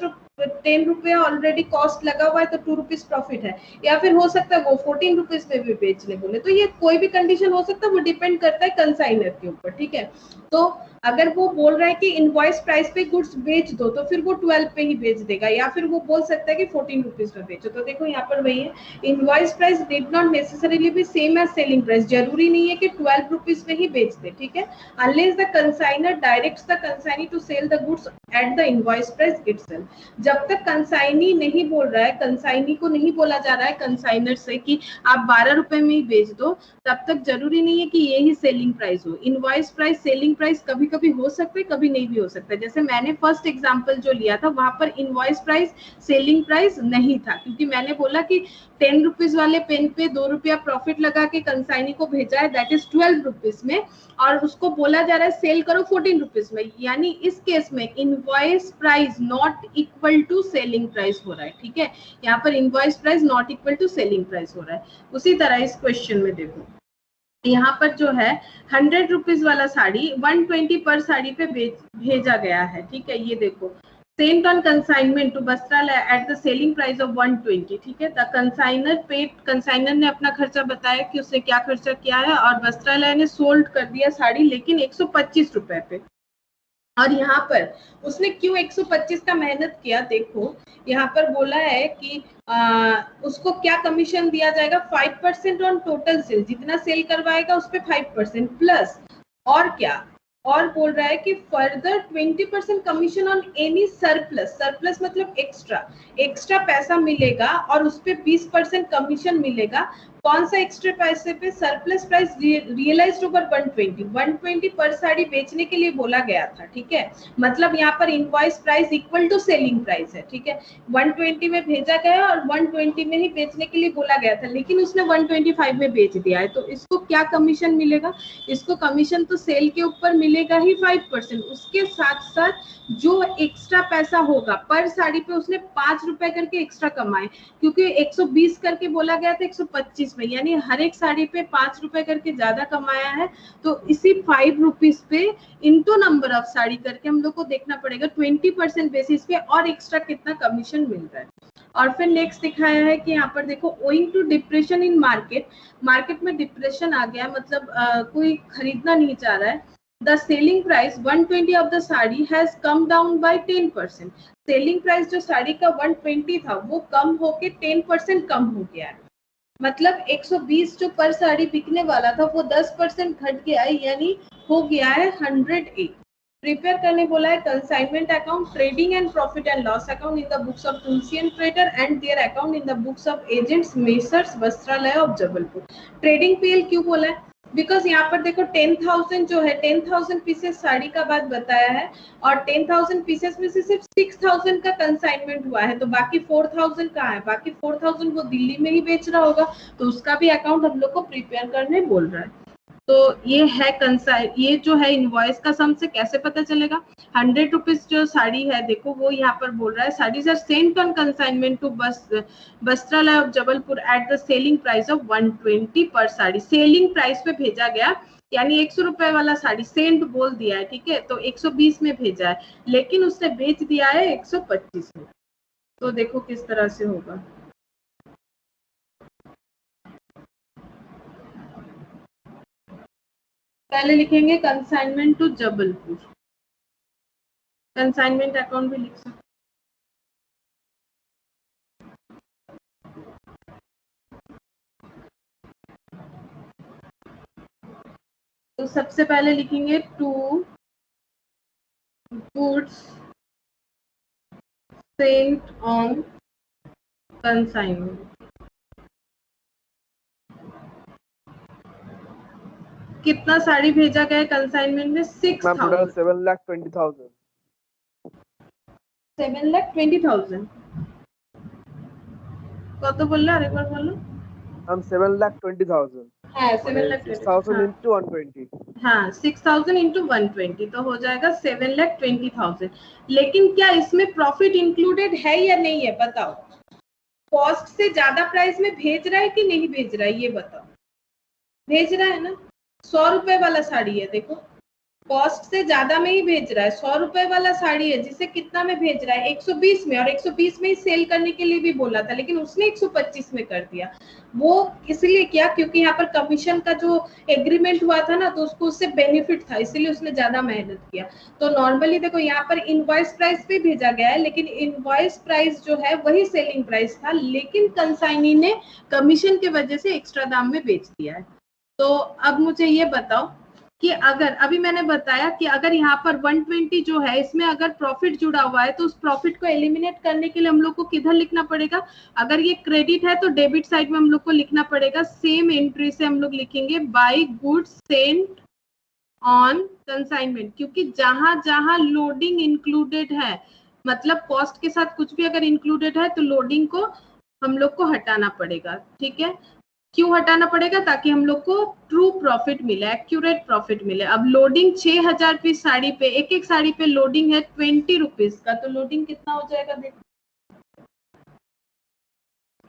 रुपया ऑलरेडी कॉस्ट लगा हुआ है तो 2 रुपीज प्रॉफिट है। या फिर हो सकता है वो 14 रुपीज में भी बेचने बोले। तो ये कोई भी कंडीशन हो सकता है, वो डिपेंड करता है कंसाइनर के ऊपर, ठीक है। तो अगर वो बोल रहा है कि इनवॉइस प्राइस पे गुड्स बेच दो तो फिर वो 12 पे ही बेच देगा, या फिर वो बोल सकता है कि 14 रुपीज में बेचो। तो देखो यहाँ पर वही है, invoice price did not necessarily be same as selling price. जरूरी नहीं है कि 12 रुपीज में ही बेच दे, ठीक है, unless the consignor directs the consignee to sell the goods at the invoice price itself. जब तक कंसाइनी नहीं बोल रहा है, कंसाइनी को नहीं बोला जा रहा है कंसाइनर से कि आप 12 रुपए में ही बेच दो, तब तक जरूरी नहीं है कि ये ही सेलिंग प्राइस हो। इनवॉइस प्राइस सेलिंग प्राइस कभी कभी हो सकता है, कभी नहीं भी हो सकता है। जैसे मैंने फर्स्ट एग्जांपल जो लिया था वहां पर इनवॉइस प्राइस सेलिंग प्राइस नहीं था, क्योंकि मैंने बोला कि 10 रुपीज वाले पेन पे 2 रुपया प्रॉफिट लगा के कंसाइनी को भेजा है, दैट इज 12 रुपीज में, और उसको बोला जा रहा है सेल करो 14 रुपीज में। यानी इस केस में invoice price not equal equal to selling price हो रहा है, ठीक है। यहाँ पर invoice price not equal to selling price हो रहा है। उसी तरह इस क्वेश्चन में देखो, यहाँ पर जो है 100 रुपीज वाला साड़ी 120 पर साड़ी पे भेजा गया है, ठीक है। ये देखो, sent on consignment to Vastralaya at the selling price of 120, ठीक है। द कंसाइनर पेड, कंसाइनर ने अपना खर्चा बताया कि उसने क्या खर्चा किया है, और वस्त्रालय ने सोल्ड कर दिया साड़ी, लेकिन 125 रुपए पे। और यहाँ पर उसने क्यों 125 का मेहनत किया, देखो यहाँ पर बोला है कि उसको क्या कमीशन दिया जाएगा, 5% ऑन टोटल सेल, जितना सेल करवाएगा उस पे 5% प्लस, और क्या, और बोल रहा है कि further 20% commission on any surplus, surplus मतलब एक्स्ट्रा पैसा मिलेगा, और उस पे 20% कमीशन मिलेगा। कौन सा एक्स्ट्रा पैसे पे, surplus price realised over 120 per sari बेचने के लिए बोला गया था, ठीक है। मतलब यहाँ पर invoice price equal to selling price है, ठीक है। 120 में भेजा गया और 120 में ही बेचने के लिए बोला गया था, लेकिन उसने 125 में बेच दिया है, तो इसको क्या कमीशन मिलेगा, इसको कमीशन तो सेल के ऊपर मिलेगा ही 5%, उसके साथ साथ जो एक्स्ट्रा पैसा होगा पर साड़ी पे, उसने 5 रुपए करके एक्स्ट्रा कमाए, क्योंकि 120 करके बोला गया था 125 में, यानी हर एक साड़ी पे 5 रुपए करके ज्यादा कमाया है। तो इसी 5 रुपीज पे इनटू नंबर ऑफ साड़ी करके हम लोग को देखना पड़ेगा 20% बेसिस पे और एक्स्ट्रा कितना कमीशन मिल रहा है। और फिर नेक्स्ट दिखाया है कि यहाँ पर देखो, owing to depression in market, market में डिप्रेशन आ गया, मतलब कोई खरीदना नहीं चाह रहा है। The selling price 120 of the sari has come down by 10%. Selling price जो साड़ी का 120 था वो कम होके 10% कम हो गया है, मतलब 120 जो पर साड़ी बिकने वाला था वो 10% घट गया है, यानी हो गया है 108। प्रिपेयर करने बोला है consignment account, trading and profit and loss account in the books of Tulsi and trader and their account in the books of agents messrs Vastralaya of Jabalpur. Trading PL क्यों बोला है, बिकॉज यहाँ पर देखो 10,000 जो है 10,000 पीसेस साड़ी का बात बताया है, और 10,000 पीसेस में से सिर्फ 6,000 का कंसाइनमेंट हुआ है, तो बाकी 4,000 कहाँ है, बाकी 4,000 वो दिल्ली में ही बेच रहा होगा, तो उसका भी अकाउंट हम लोग को प्रिपेयर करने बोल रहा है। तो ये है ये जो है इनवॉइस का सम से कैसे पता चलेगा। 100 रुपीज जो साड़ी है, देखो वो यहाँ पर बोल रहा है saris are sent on consignment to Vastralaya of Jabalpur at the selling price of 120 per sari, selling price पे भेजा गया, यानी 100 रुपए वाला साड़ी सेंट बोल दिया है, ठीक है, तो 120 में भेजा है, लेकिन उसने बेच दिया है 125 में। तो देखो किस तरह से होगा। पहले लिखेंगे consignment to Jabalpur, consignment account भी लिख सकते। तो सबसे पहले लिखेंगे to goods sent on consignment. कितना साड़ी भेजा गया कंसाइनमेंट में, 6,000। 7,20,000। 7,20,000 कत बोलला, আরেক বার বলো। हम 7,20,000। हाँ 7,20,000 6,000 into 120। हाँ 6,000 into 120 तो हो जाएगा 7,20,000। लेकिन क्या इसमें प्रॉफिट इंक्लूडेड है या नहीं है, बताओ। कॉस्ट से ज्यादा प्राइस में भेज रहा है कि नहीं भेज रहा है, ये बताओ। भेज रहा है ना, 100 रुपए वाला साड़ी है, देखो कॉस्ट से ज्यादा में ही भेज रहा है। 100 रुपए वाला साड़ी है जिसे कितना में भेज रहा है, 120 में, और 120 में ही सेल करने के लिए भी बोला था, लेकिन उसने 125 में कर दिया। वो इसलिए किया क्योंकि यहाँ पर कमीशन का जो एग्रीमेंट हुआ था ना, तो उसको उससे बेनिफिट था, इसलिए उसने ज्यादा मेहनत किया। तो नॉर्मली देखो यहाँ पर इनवॉइस प्राइस पे भेजा गया है, लेकिन इनवॉइस प्राइस जो है वही सेलिंग प्राइस था, लेकिन कंसाइनी ने कमीशन की वजह से एक्स्ट्रा दाम में बेच दिया है। तो अब मुझे ये बताओ कि अगर अभी मैंने बताया कि अगर यहाँ पर 120 जो है इसमें अगर प्रॉफिट जुड़ा हुआ है, तो उस प्रॉफिट को एलिमिनेट करने के लिए हम लोग को किधर लिखना पड़ेगा, अगर ये क्रेडिट है तो डेबिट साइड में हम लोग को लिखना पड़ेगा। सेम एंट्री से हम लोग लिखेंगे by goods sent on consignment, क्योंकि जहां जहां लोडिंग इंक्लूडेड है, मतलब कॉस्ट के साथ कुछ भी अगर इंक्लूडेड है तो लोडिंग को हम लोग को हटाना पड़ेगा, ठीक है। क्यों हटाना पड़ेगा, ताकि हम लोग को ट्रू प्रॉफिट मिले, एक्यूरेट प्रॉफिट मिले। अब लोडिंग 6,000 पीस साड़ी पे, एक एक साड़ी पे लोडिंग है 20 रुपीज का, तो लोडिंग कितना हो जाएगा देखो,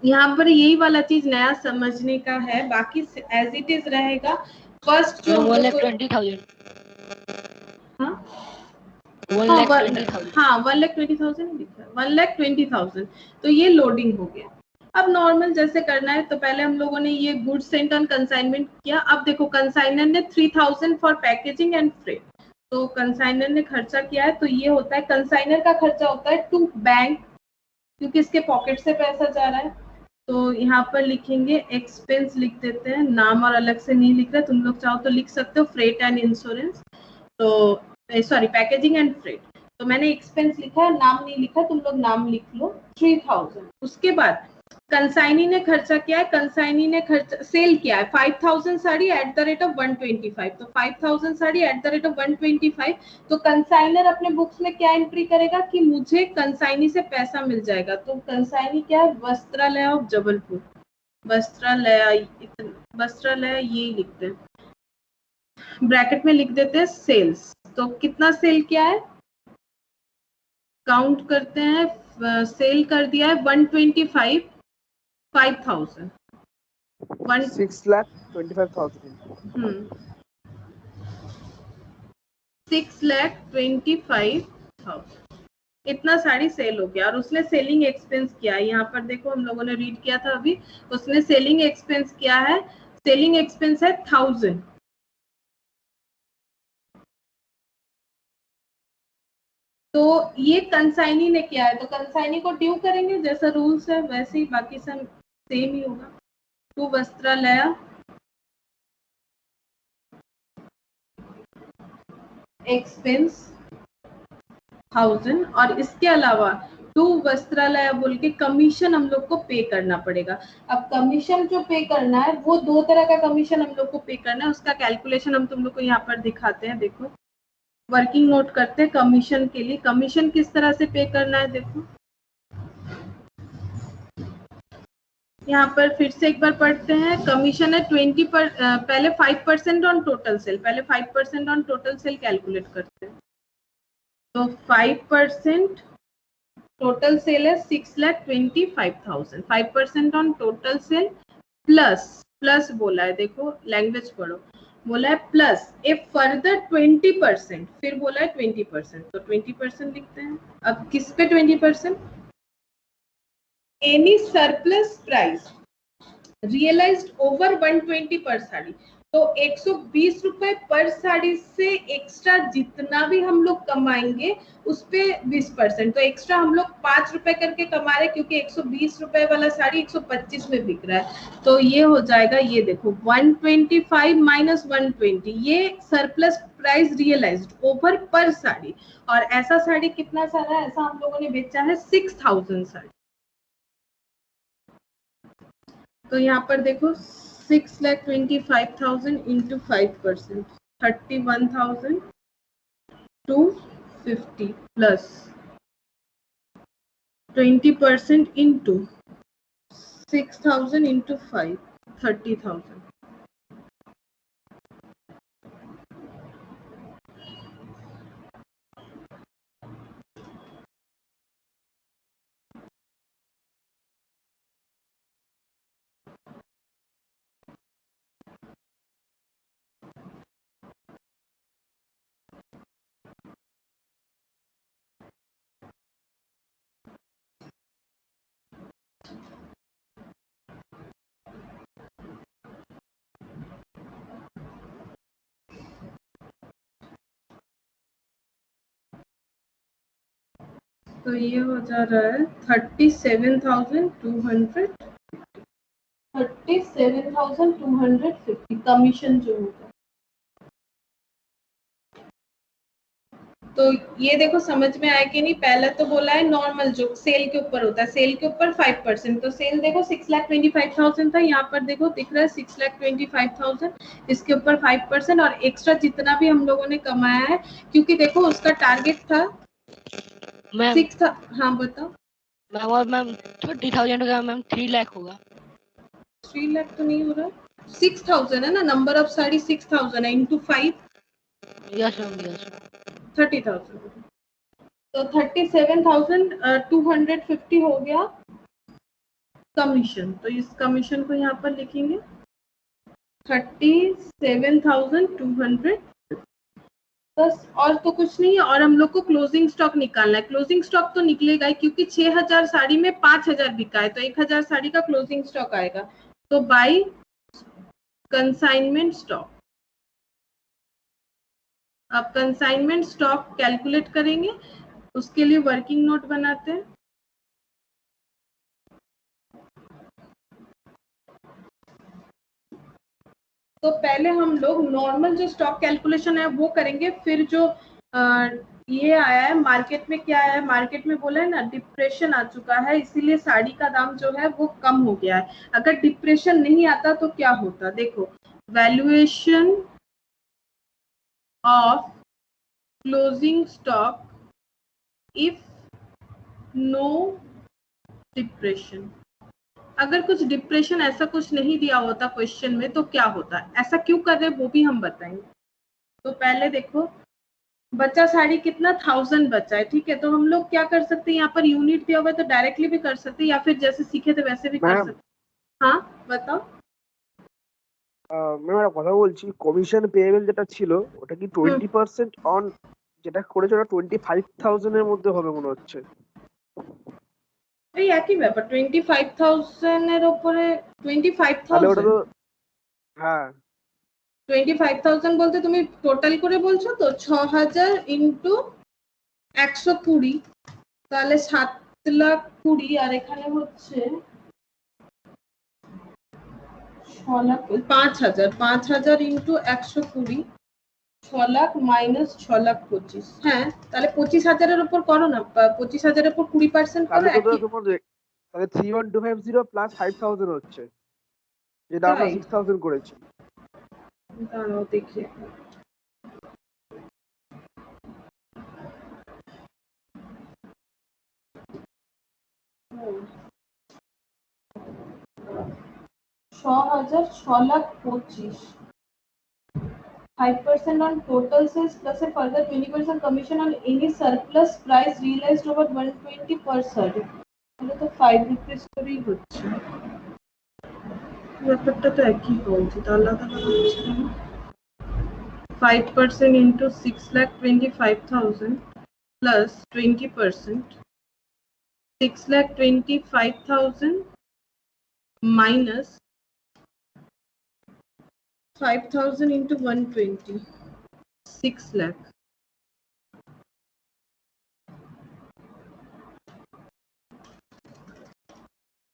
यहाँ पर यही वाला चीज नया समझने का है, बाकी एज इट इज रहेगा। फर्स्ट जो हम लोग को 1,20,000 हाँ 1,20,000 हाँ 1,20,000 लिखा है, 1,20,000। तो ये लोडिंग हो गया। अब नॉर्मल जैसे करना है, तो पहले हम लोगों ने ये गुड्स सेंट ऑन कंसाइनमेंट किया। अब देखो कंसाइनर ने 3,000 फॉर पैकेजिंग एंड फ्रेट, तो कंसाइनर ने खर्चा किया है, तो ये होता है कंसाइनर का खर्चा होता है टू बैंक, क्योंकि इसके पॉकेट से पैसा जा रहा है। तो यहाँ पर लिखेंगे एक्सपेंस, लिख देते हैं, नाम और अलग से नहीं लिख रहे, तुम लोग चाहो तो लिख सकते हो फ्रेट एंड इंश्योरेंस, तो सॉरी पैकेजिंग एंड फ्रेट। तो मैंने एक्सपेंस लिखा है, नाम नहीं लिखा, तुम लोग नाम लिख लो 3,000। उसके बाद कंसाइनी ने खर्चा किया है, कंसाइनी ने खर्चा सेल किया है 5,000 sari at the rate of 125, तो 5,000 sari at the rate of 125। तो कंसाइनर अपने बुक्स में क्या एंट्री करेगा कि मुझे कंसाइनी से पैसा मिल जाएगा। तो कंसाइनी क्या है, वस्त्रालय ऑफ जबलपुर, वस्त्रालय, वस्त्रालय ये लिखते हैं, ब्रैकेट में लिख देते हैं सेल्स। तो कितना सेल किया है, काउंट करते हैं, सेल कर दिया है 125, 5,000 6,25,000 6,25,000 इतना साड़ी सेल हो गया। और उसने सेलिंग एक्सपेंस किया है, यहाँ पर देखो हम लोगों ने रीड किया था अभी, उसने सेलिंग एक्सपेंस किया है, सेलिंग एक्सपेंस है 1,000। तो ये कंसाइनी ने किया है, तो कंसाइनी को ड्यू करेंगे, जैसा रूल्स है वैसे ही बाकी सब सेम ही होगा। टू वस्त्रालय एक्सपेंस 1,000, और इसके अलावा टू वस्त्रालय बोल के कमीशन हम लोग को पे करना पड़ेगा। अब कमीशन जो पे करना है, वो दो तरह का कमीशन हम लोग को पे करना है, उसका कैलकुलेशन हम तुम लोग को यहाँ पर दिखाते हैं। देखो वर्किंग नोट करते हैं कमीशन के लिए, कमीशन किस तरह से पे करना है। देखो यहाँ पर फिर से एक बार पढ़ते हैं, कमीशन है 20 पर, पहले 5% ऑन टोटल सेल, पहले 5% ऑन टोटल सेल कैलकुलेट करते हैं। तो 5% टोटल सेल है 6,25,000, 5% ऑन टोटल सेल प्लस बोला है, देखो लैंग्वेज पढ़ो, बोला है प्लस ए फर्दर 20%, फिर बोला है 20%, तो 20% लिखते हैं। अब किस पे 20%, any surplus price realised over 120 per sari, तो 120 रुपए पर साड़ी से एक्स्ट्रा जितना भी हम लोग कमाएंगे उस पे 20%, तो एक्स्ट्रा हम लोग 5 रुपए करके कमा रहे, क्योंकि 120 रुपए वाला साड़ी 125 में बिक रहा है। तो ये हो जाएगा, ये देखो 125 माइनस 120, ये सरप्लस प्राइस रियलाइज्ड ओवर पर साड़ी। और ऐसा साड़ी कितना सारा, ऐसा हम लोगों ने बेचा है 6,000 साड़ी। तो यहाँ पर देखो 6,25,000 इंटू 5%, 31,250 प्लस 20% इंटू 6,000 इंटू 5, 30,000। तो ये हो जा रहा है 37,250 कमीशन जो होगा। तो ये देखो समझ में आया कि नहीं, पहले तो बोला है नॉर्मल जो सेल के ऊपर होता है, सेल के ऊपर 5%, तो सेल देखो 6,25,000 था, यहाँ पर देखो दिख रहा है 6,25,000, इसके ऊपर 5% और एक्स्ट्रा जितना भी हम लोगों ने कमाया है, क्योंकि देखो उसका टारगेट था मैम 6 था। हाँ बताओ। मैम और मैम 30,000 का मैम 3 लाख होगा। 3 लाख तो नहीं हो रहा, 6,000 है ना, नंबर ऑफ साड़ी 6,000 है, इंटू 5 यस मैम यस 30,000, तो 37,250 हो गया। कमीशन, तो इस कमीशन को यहाँ पर लिखेंगे 37,200 बस, और तो कुछ नहीं है। और हम लोग को क्लोजिंग स्टॉक निकालना है। क्लोजिंग स्टॉक तो निकलेगा ही क्योंकि 6,000 साड़ी में 5,000 बिका है, तो 1,000 साड़ी का क्लोजिंग स्टॉक आएगा। तो बाय कंसाइनमेंट स्टॉक, अब कंसाइनमेंट स्टॉक कैलकुलेट करेंगे, उसके लिए वर्किंग नोट बनाते हैं। तो पहले हम लोग नॉर्मल जो स्टॉक कैलकुलेशन है वो करेंगे, फिर जो ये आया है मार्केट में, क्या आया है मार्केट में, बोला है ना डिप्रेशन आ चुका है, इसीलिए साड़ी का दाम जो है वो कम हो गया है। अगर डिप्रेशन नहीं आता तो क्या होता, देखो valuation of closing stock if no depression, अगर कुछ डिप्रेशन ऐसा कुछ नहीं दिया होता क्वेश्चन में तो क्या होता, ऐसा क्यों कर रहे हैं वो भी हम बताएंगे। तो पहले देखो बचा साड़ी कितना 1000 बचा है, ठीक है, तो हम लोग क्या कर सकते हैं, यहाँ पर यूनिट दिया हुआ है तो डायरेक्टली भी कर सकते हैं या फिर जैसे सीखे थे वैसे भी कर सकते। हाँ बताओ। ম্যাম একটা কথা বলছি, কমিশন পেয়েবল যেটা ছিল ওটা কি 20% অন যেটা করেছে ওটা 25,000 এর মধ্যে হবে মনে হচ্ছে। এই একই ব্যাপার, 25,000 এর উপরে 25,000, তাহলে ওটা তো হ্যাঁ 25,000 বলতে তুমি টোটাল করে বলছো তো 6,000 ইন্টু 120, তাহলে 7,20,000, আর এখানে হচ্ছে 5,000 ইন্টু 120, 6,00,000 মাইনাস 6,25,000, হ্যাঁ তাহলে 25,000 উপর করো না, 25,000 উপর 20% করো। তাহলে তো তোমার তাহলে 31,250 প্লাস 5,000 হচ্ছে, যেটা আমরা 6,000 করেছি। দাঁড়াও দেখি, $6,000, 6,25,000, 5% on total sales plus a further 20% commission on any surplus price realized over 120 per saree, তাহলে তো 5 rupees করেই হচ্ছে। ব্যাপারটা তো একই বলছি, তো আলাদা আলাদা হচ্ছে না। 5% into 6,25,000 plus 20%, 6,25,000 minus 5,000 into 120, 6 lakh.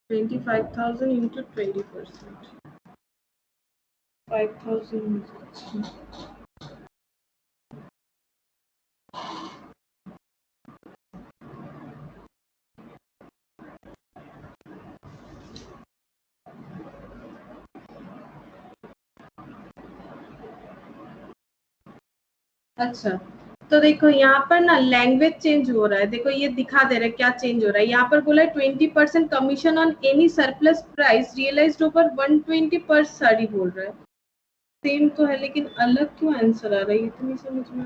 $25,000 into 20%, 5,000. अच्छा तो देखो यहाँ पर ना लैंग्वेज चेंज हो रहा है, देखो ये दिखा दे रहा है क्या चेंज हो रहा है। यहाँ पर बोला है 20% commission on any surplus price realised over 120 per sari बोल रहा है, सेम तो है लेकिन अलग क्यों आंसर आ रहा है, इतनी समझ में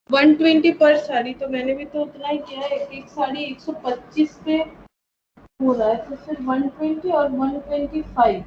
120 पर साड़ी, तो मैंने भी तो उतना ही किया है, एक साड़ी 125 पे हो रहा है, तो फिर 120 और 125,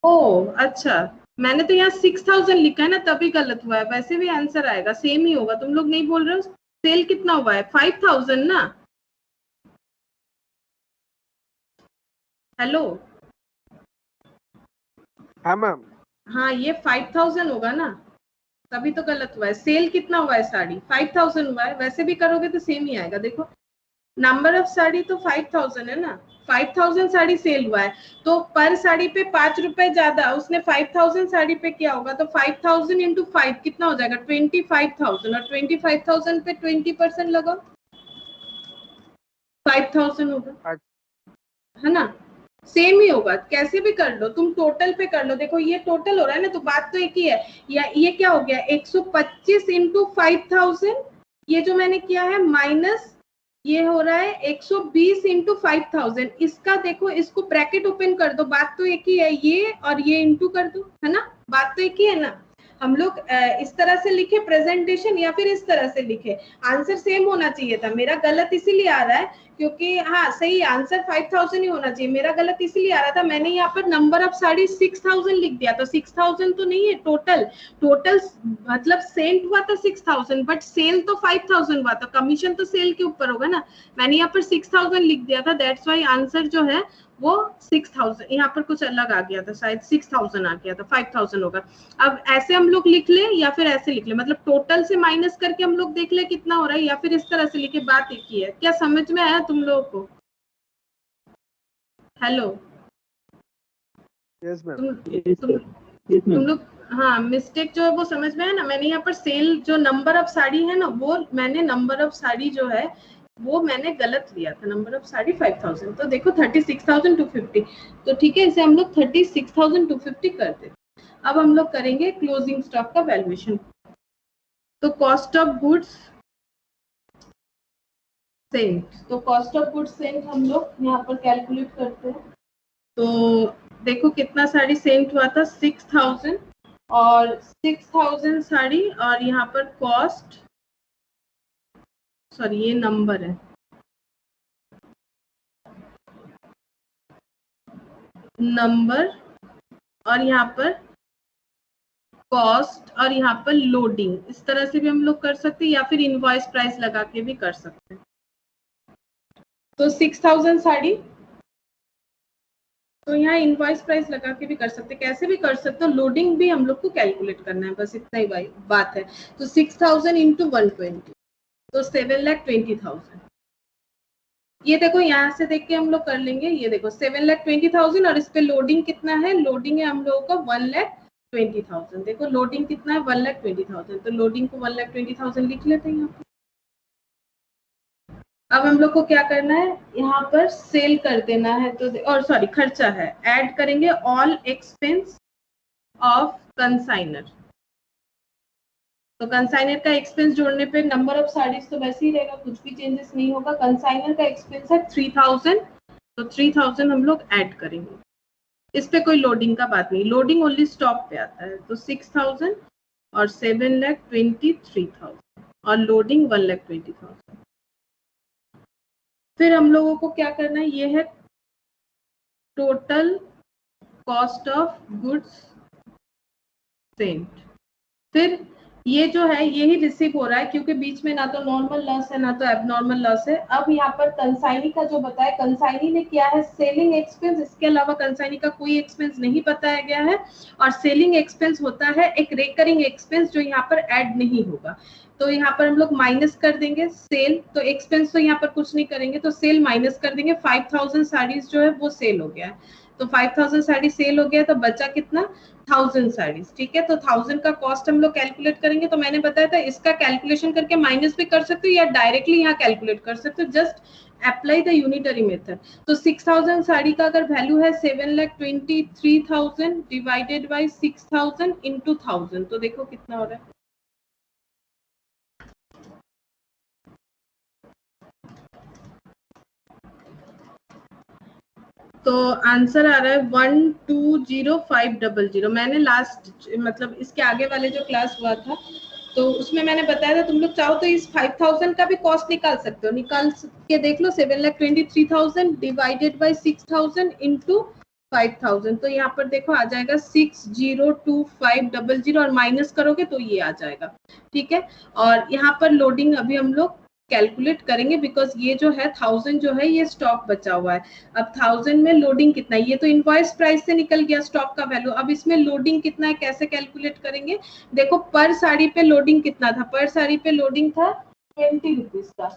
ओ अच्छा, मैंने तो यहाँ 6,000 लिखा है ना तभी गलत हुआ है, वैसे भी आंसर आएगा सेम ही होगा। तुम लोग नहीं बोल रहे हो सेल कितना हुआ है 5,000 ना, हेलो हाँ मैम, हाँ ये 5,000 होगा ना, तभी तो गलत हुआ है। सेल कितना हुआ है साड़ी 5,000 हुआ है, वैसे भी करोगे तो सेम ही आएगा। देखो नंबर ऑफ साड़ी तो 5,000 है ना, 5,000 साड़ी सेल हुआ है, तो पर साड़ी पे 5 रुपए ज्यादा, उसने 5,000 साड़ी पे क्या होगा, तो 5,000 इंटू 5 कितना हो जाएगा 25,000, और 25,000 पे 20% लगाओ 5,000 होगा, है ना, सेम ही होगा, कैसे भी कर लो तुम, टोटल पे कर लो। देखो ये टोटल हो रहा है ना, तो बात तो एक ही है, या ये क्या हो गया 125 इंटू 5,000 ये जो मैंने किया है माइनस, ये हो रहा है 120 इंटू 5000। इसका देखो, इसको ब्रैकेट ओपन कर दो, बात तो एक ही है, ये और ये इंटू कर दो, है ना, बात तो एक ही है ना। हम लोग इस तरह से लिखे प्रेजेंटेशन या फिर इस तरह से लिखे, आंसर सेम होना चाहिए था। मेरा गलत इसीलिए आ रहा है क्योंकि हाँ सही आंसर 5000 ही होना चाहिए, मेरा गलत इसलिए आ रहा था, मैंने यहाँ पर नंबर ऑफ साड़ी 6000 लिख दिया। तो 6000 तो नहीं है टोटल, टोटल मतलब सेंट हुआ था 6000 बट सेल तो 5000 हुआ था, कमीशन तो सेल के ऊपर होगा ना। मैंने यहाँ पर 6000 लिख दिया था, दैट्स वाई आंसर जो है वो 6000, यहाँ पर कुछ अलग आ गया था, शायद 6000 आ गया था, 5000 होगा। अब ऐसे हम लोग लिख ले या फिर ऐसे लिख ले, मतलब टोटल से माइनस करके हम लोग देख ले कितना हो रहा है, या फिर इस तरह से लिखे, बात एक ही है। क्या समझ में आया तुम लोगों को? Hello yes ma'am. तुम लोग, हाँ मिस्टेक जो है वो समझ में है ना। मैंने यहाँ पर सेल जो नंबर ऑफ साड़ी है ना, वो मैंने नंबर ऑफ साड़ी जो है वो मैंने गलत लिया था, नंबर ऑफ साड़ी 5000। तो देखो 36,250, तो ठीक है, इसे हम लोग 36,250 कर देते। अब हम लोग करेंगे क्लोजिंग स्टॉक का वैल्यूएशन। तो कॉस्ट ऑफ गुड्स सेंट, तो कॉस्ट ऑफ गुड्स सेंट हम लोग यहाँ पर कैलकुलेट करते हैं। तो देखो कितना साड़ी सेंट हुआ था, 6000, और 6000 साड़ी, और यहाँ पर कॉस्ट, सॉरी ये नंबर है, नंबर, और यहाँ पर कॉस्ट, और यहाँ पर लोडिंग, इस तरह से भी हम लोग कर सकते हैं, या फिर इनवॉइस प्राइस लगा के भी कर सकते हैं। तो 6000 साड़ी, तो यहाँ इनवॉइस प्राइस लगा के भी कर सकते, कैसे भी कर सकते हो, लोडिंग भी हम लोग को कैलकुलेट करना है, बस इतना ही बात है। तो 6000 इंटू 120, तो 7,20,000। ये देखो यहाँ से देख के हम लोग कर लेंगे, ये देखो 7,20,000, और इस पे लोडिंग कितना है, लोडिंग है हम लोगों का 1,20,000। देखो लोडिंग कितना है, 1,20,000, तो लोडिंग को 1,20,000 लिख लेते हैं यहाँ पे। अब हम लोग को क्या करना है, यहाँ पर सेल कर देना है, तो और सॉरी खर्चा है, ऐड करेंगे ऑल एक्सपेंस ऑफ कंसाइनर। तो कंसाइनर का एक्सपेंस जोड़ने पे नंबर ऑफ साड़ीज तो वैसे ही रहेगा, कुछ भी चेंजेस नहीं होगा। कंसाइनर का एक्सपेंस है 3000, तो 3000 हम लोग ऐड करेंगे, इस पे कोई लोडिंग का बात नहीं, लोडिंग ओनली स्टॉक पे आता है। तो 6000 और 7,23,000, और लोडिंग 1,20,000। फिर हम लोगों को क्या करना है, ये है total cost of goods Saint. फिर ये जो है यही रिसीव हो रहा है, क्योंकि बीच में ना तो नॉर्मल लॉस है ना तो एबनॉर्मल लॉस है। अब यहाँ पर कंसाइनी का जो बताया, कंसाइनी ने किया है सेलिंग एक्सपेंस, इसके अलावा कंसाइनी का कोई एक्सपेंस नहीं बताया गया है। और सेलिंग एक्सपेंस होता है एक रेकरिंग एक्सपेंस जो यहाँ पर ऐड नहीं होगा, तो यहाँ पर हम लोग माइनस कर देंगे सेल, तो एक्सपेंस तो यहाँ पर कुछ नहीं करेंगे, तो सेल माइनस कर देंगे। 5000 साड़ीज जो है वो सेल हो गया है, तो 5000 साड़ी सेल हो गया, तो बचा कितना, 1000 साड़ीज, ठीक है। तो 1000 का कॉस्ट हम लोग कैलकुलेट करेंगे। तो मैंने बताया था इसका कैलकुलेशन करके माइनस भी कर सकते हो या डायरेक्टली यहाँ कैलकुलेट कर सकते हो, just apply the unitary method. तो 6000 साड़ी का अगर वैल्यू है 7,23,000 डिवाइडेड बाई 6000 इंटू 1000, तो देखो कितना हो रहा है, तो आंसर आ रहा है 1,205,000। मैंने लास्ट मतलब इसके आगे वाले जो क्लास हुआ था तो उसमें मैंने बताया था, तुम लोग चाहो तो इस 5000 का भी कॉस्ट निकाल सकते हो, निकाल के देख लो। 7,23,000 डिवाइडेड बाई 6000 इंटू 5000, तो यहाँ पर देखो आ जाएगा 6,025,000, और माइनस करोगे तो ये आ जाएगा, ठीक है। और यहाँ पर लोडिंग अभी हम लोग कैलकुलेट करेंगे, बिकॉज ये जो है 1000 जो है ये स्टॉक बचा हुआ है। अब 1000 में लोडिंग कितना है, ये तो इनवॉइस प्राइस से निकल गया स्टॉक का वैल्यू, अब इसमें लोडिंग कितना है कैसे कैलकुलेट करेंगे। देखो पर साड़ी पे लोडिंग कितना था, पर साड़ी पे लोडिंग था 20 रुपीज का,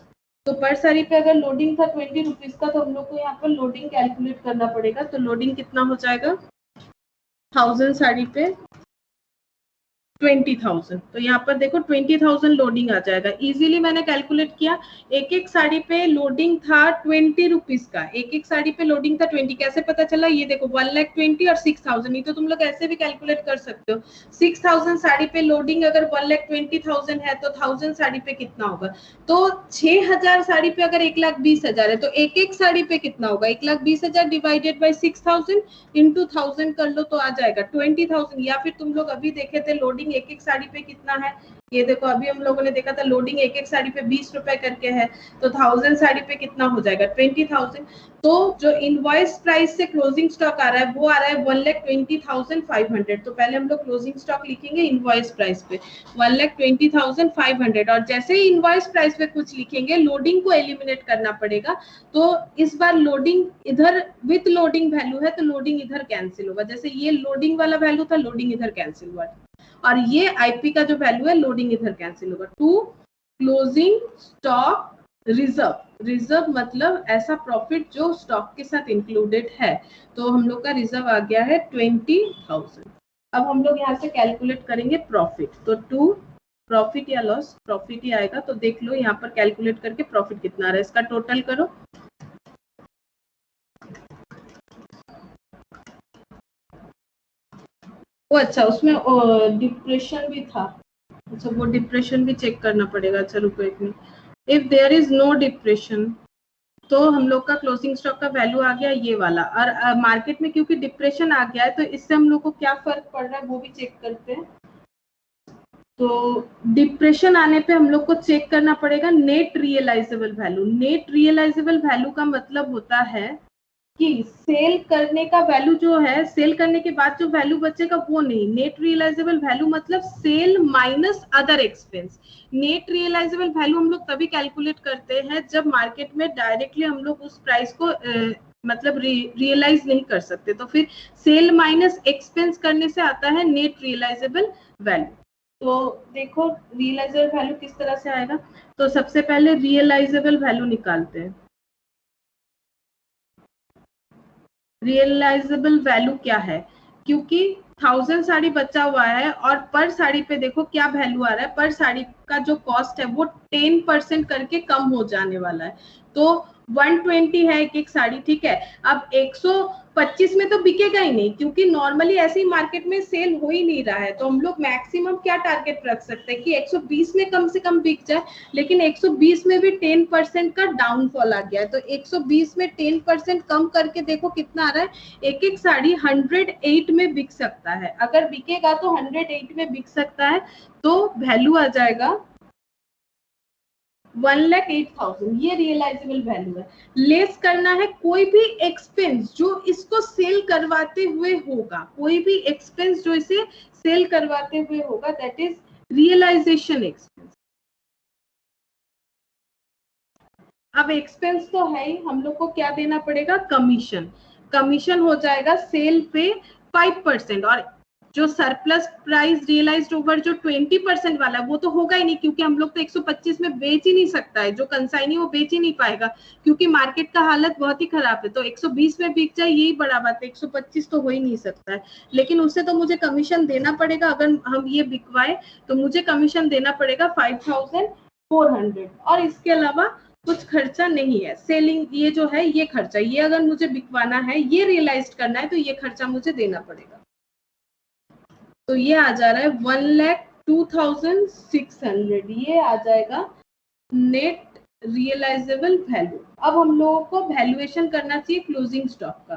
तो पर साड़ी पे अगर लोडिंग था 20 रुपीज का, तो हम लोग को यहाँ पर लोडिंग कैलकुलेट करना पड़ेगा। तो लोडिंग कितना हो जाएगा, 1000 साड़ी पे 20,000। तो यहाँ पर देखो 20,000 लोडिंग आ जाएगा। इजीली मैंने कैलकुलेट किया, एक एक साड़ी पे लोडिंग था 20 रुपीज का, एक एक साड़ी पे लोडिंग था 20। कैसे पता चला? ये देखो 1,20,000 और 6,000, नहीं तो तुम लोग ऐसे भी कैलकुलेट कर सकते हो। 6,000 साड़ी पे लोडिंग अगर 1,20,000 है तो 1000 साड़ी पे कितना होगा? तो 6,000 साड़ी पे अगर 1,20,000 है तो एक एक साड़ी पे कितना होगा? 1,20,000 डिवाइडेड बाई 6,000 इंटू 1000 कर लो तो आ जाएगा 20,000। या फिर तुम लोग अभी देखे थे लोडिंग एक एक साड़ी पे कितना है, ये देखो अभी हम लोगों ने देखा था लोडिंग एक एक साड़ी पे 20 रुपए करके है, तो 1000 साड़ी पे कितना हो जाएगा? 20,000। तो जो इनवॉइस प्राइस से क्लोजिंग स्टॉक आ रहा है वो आ रहा है 1,20,500। तो पहले हम लोग क्लोजिंग स्टॉक लिखेंगे इनवॉइस प्राइस पे 1,20,500, और जैसे ही इनवॉइस प्राइस पे कुछ लिखेंगे लोडिंग को एलिमिनेट करना पड़ेगा। तो इस बार लोडिंग इधर विथ लोडिंग वैल्यू है तो लोडिंग इधर कैंसिल होगा, जैसे ये लोडिंग वाला वैल्यू था लोडिंग इधर कैंसिल हुआ, और ये आईपी का जो वैल्यू है लोडिंग इधर कैंसिल होगा। To closing stock reserve, reserve मतलब ऐसा प्रॉफिट जो स्टॉक के साथ इंक्लूडेड है, तो हम लोग का रिजर्व आ गया है 20,000। अब हम लोग यहाँ से कैलकुलेट करेंगे प्रॉफिट, तो टू प्रॉफिट या लॉस, प्रॉफिट ही आएगा। तो देख लो यहाँ पर कैलकुलेट करके प्रॉफिट कितना आ रहा है, इसका टोटल करो। वो अच्छा उसमें डिप्रेशन भी था, अच्छा वो डिप्रेशन भी चेक करना पड़ेगा। अच्छा रुको एक minute. If there is no depression तो हम लोग का क्लोजिंग स्टॉक का वैल्यू आ गया ये वाला, और मार्केट में क्योंकि डिप्रेशन आ गया है तो इससे हम लोग को क्या फर्क पड़ रहा है वो भी चेक करते हैं। तो डिप्रेशन आने पे हम लोग को चेक करना पड़ेगा net realisable value. Net realisable value का मतलब होता है कि सेल करने का वैल्यू जो है, सेल करने के बाद जो वैल्यू बचेगा वो नहीं। नेट रियलाइजेबल वैल्यू मतलब sale minus other expense. Net realisable value हम लोग तभी कैलकुलेट करते हैं जब मार्केट में डायरेक्टली हम लोग उस प्राइस को मतलब रियलाइज नहीं कर सकते, तो फिर सेल माइनस एक्सपेंस करने से आता है नेट रियलाइजेबल वैल्यू। तो देखो रियलाइजेबल वैल्यू किस तरह से आएगा, तो सबसे पहले रियलाइजेबल वैल्यू निकालते हैं। रियलाइजेबल वैल्यू क्या है, क्योंकि 1000 साड़ी बचा हुआ है और पर साड़ी पे देखो क्या वैल्यू आ रहा है, पर साड़ी का जो कॉस्ट है वो 10% करके कम हो जाने वाला है। तो 120 है एक एक साड़ी, ठीक है। अब 125 में तो बिकेगा ही नहीं, क्योंकि नॉर्मली ऐसे ही मार्केट में सेल हो ही नहीं रहा है। तो हम लोग मैक्सिमम क्या टारगेट रख सकते हैं कि 120 में कम से कम बिक जाए, लेकिन 120 में भी 10% का डाउनफॉल आ गया है। तो 120 में 10% कम करके देखो कितना आ रहा है, एक एक साड़ी 108 में बिक सकता है। अगर बिकेगा तो 108 में बिक सकता है, तो वैल्यू आ जाएगा 1,08,000। ये रियलाइजेबल वैल्यू है। लेस करना है कोई भी एक्सपेंस जो इसको सेल करवाते हुए होगा, कोई भी एक्सपेंस जो इसे सेल करवाते हुए होगा, दैट इज रियलाइजेशन एक्सपेंस। अब एक्सपेंस तो है ही, हम लोग को क्या देना पड़ेगा? कमीशन। कमीशन हो जाएगा सेल पे 5%, और जो सरप्लस प्राइस रियलाइज्ड ओवर जो 20% वाला है वो तो होगा ही नहीं, क्योंकि हम लोग तो 125 में बेच ही नहीं सकता है, जो कंसाइनी वो बेच ही नहीं पाएगा, क्योंकि मार्केट का हालत बहुत ही खराब है। तो 120 में बिक जाए यही बड़ा बात है, 125 तो हो ही नहीं सकता है। लेकिन उससे तो मुझे कमीशन देना पड़ेगा, अगर हम ये बिकवाए तो मुझे कमीशन देना पड़ेगा 5,400, और इसके अलावा कुछ खर्चा नहीं है। सेलिंग ये जो है ये खर्चा, ये अगर मुझे बिकवाना है, ये रियलाइज करना है, तो ये खर्चा मुझे देना पड़ेगा। तो ये आ जा रहा है 1,02,600, ये आ जाएगा नेट रियलाइजेबल वैल्यू। अब हम लोगों को वैल्यूएशन करना चाहिए क्लोजिंग स्टॉक का।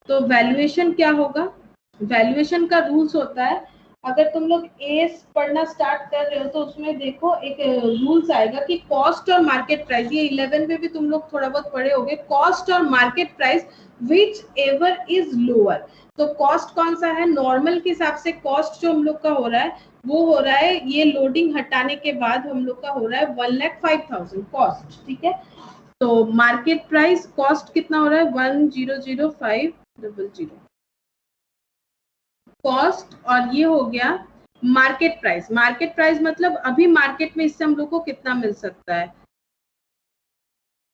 तो वैल्यूएशन क्या होगा? वैल्यूएशन का रूल्स होता है, अगर तुम लोग एस पढ़ना स्टार्ट कर रहे हो तो उसमें देखो एक रूल्स आएगा कि कॉस्ट और मार्केट प्राइस, ये 11 में भी तुम लोग थोड़ा बहुत पढ़े होंगे, कॉस्ट और market price which ever is lower. तो कॉस्ट कौन सा है? नॉर्मल के हिसाब से कॉस्ट जो हम लोग का हो रहा है वो हो रहा है, ये लोडिंग हटाने के बाद हम लोग का हो रहा है 1,05,000 कॉस्ट, ठीक है। तो मार्केट प्राइस कॉस्ट कितना हो रहा है? 1,005,000 कॉस्ट, और ये हो गया मार्केट प्राइस। मार्केट प्राइस मतलब अभी मार्केट में इससे हम लोग को कितना मिल सकता है,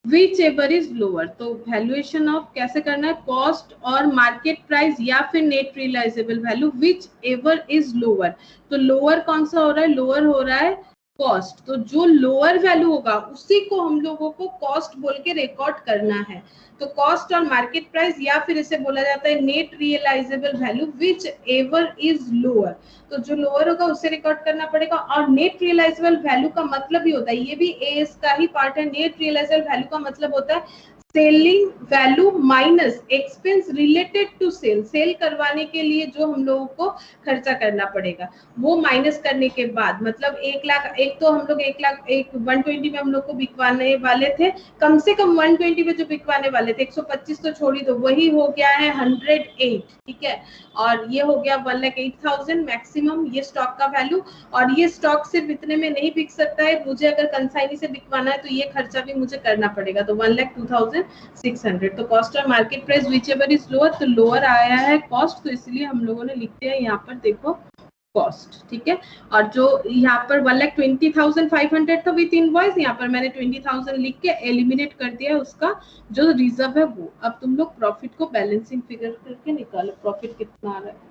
विच एवर इज लोअर। तो वैल्यूएशन ऑफ कैसे करना है, कॉस्ट और मार्केट प्राइस या फिर net realisable value, whichever is lower. तो लोअर कौन सा हो रहा है, लोअर हो रहा है कॉस्ट। तो जो लोअर वैल्यू होगा उसी को हम लोगों को कॉस्ट बोल के रिकॉर्ड करना है। तो कॉस्ट और मार्केट प्राइस या फिर इसे बोला जाता है net realisable value, whichever is lower. तो जो लोअर होगा उसे रिकॉर्ड करना पड़ेगा। और नेट रियलाइजेबल वैल्यू का मतलब ही होता है, ये भी एएस का ही पार्ट है, नेट रियलाइजेबल वैल्यू का मतलब होता है selling value minus expense related to sale. Sale करवाने के लिए जो हम लोगों को खर्चा करना पड़ेगा वो माइनस करने के बाद, मतलब 1 लाख, एक तो हम लोग 1 लाख 120 में हम लोग को बिकवाने वाले थे, कम से कम 120 में जो बिकवाने वाले थे, 125 तो छोड़ ही दो, वही हो गया है 108, ठीक है। और ये हो गया 1,08,000 मैक्सिमम ये स्टॉक का वैल्यू। और ये स्टॉक सिर्फ इतने में नहीं बिक सकता है, मुझे अगर कंसाइनी से बिकवाना है तो ये खर्चा भी मुझे करना पड़ेगा। तो 1,02,600। तो कॉस्ट और market price which ever is lower, तो लोअर आया है कॉस्ट, तो इसलिए हम लोगों ने लिखते हैं यहाँ पर देखो कॉस्ट, ठीक है। और जो यहाँ पर 1,20,500 था विथ इनवॉइस, यहाँ पर मैंने 20,000 लिख के एलिमिनेट कर दिया उसका जो रिजर्व है वो। अब तुम लोग प्रॉफिट को बैलेंसिंग फिगर करके निकालो, प्रॉफिट कितना आ रहा है।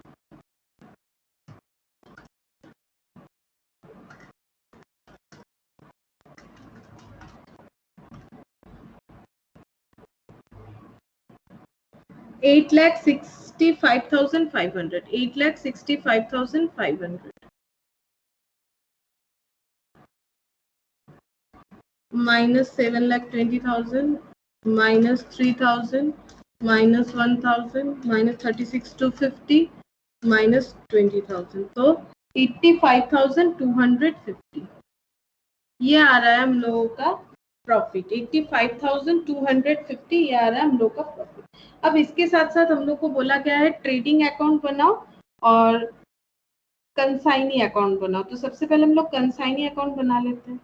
$8,65,500, 8,65,500 minus 7,20,000 minus 3,000 minus 1,000 minus 36,250 minus 20,000, तो 85,250 ये आ रहा है हम लोगों का प्रॉफिट। 85,250 ये आ रहा है हम लोग का प्रॉफिट। अब इसके साथ साथ हम लोग को बोला गया है ट्रेडिंग अकाउंट बनाओ और कंसाइनी अकाउंट बनाओ। तो सबसे पहले हम लोग कंसाइनी अकाउंट बना लेते हैं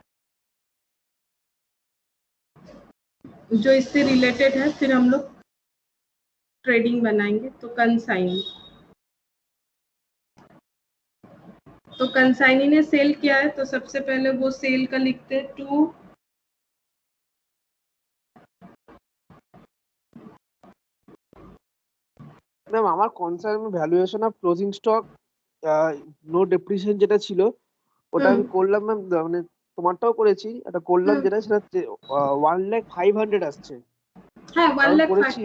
जो इससे रिलेटेड है, फिर हम लोग ट्रेडिंग बनाएंगे। तो कंसाइनी, तो कंसाइनी ने सेल किया है, तो सबसे पहले वो सेल का लिखते हैं 2 ম্যাম আমার concern valuation of closing stock no depreciation যেটা ছিল ওটা আমি করলাম ম্যাম, মানে তোমারটাও করেছি, এটা করলাম যেটা সেটা 1,05,000 আসছে। হ্যাঁ 1,05,000 করেছি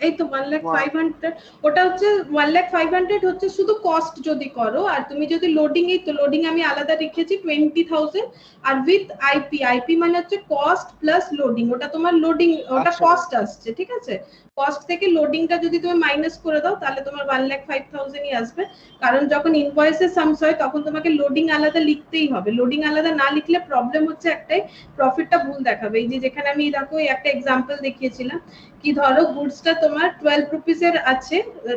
এই তো 1,05,000 ওটা হচ্ছে 1,05,000 হচ্ছে শুধু কস্ট যদি করো। আর তুমি যদি লোডিং, এই তো লোডিং আমি আলাদা রেখেছি 20,000 আর উইথ আইপি। আইপি মানে হচ্ছে কস্ট প্লাস লোডিং, ওটা তোমার লোডিং, ওটা কস্ট আসছে, ঠিক আছে। কস্ট থেকে লোডিংটা যদি তুমি মাইনাস করে দাও তাহলে তোমার 1,05,000ই আসবে। কারণ যখন ইনভয়েসের সামস হয় তখন তোমাকে লোডিং আলাদা লিখতেই হবে, লোডিং আলাদা না লিখলে প্রবলেম হচ্ছে একটাই, প্রফিটটা ভুল দেখাবে। এই যে যেখানে আমি দেখো একটা এক্সাম্পল দেখিয়েছিলাম কি ধরো গুডসটা তোমার 12 রুপিসের আছে,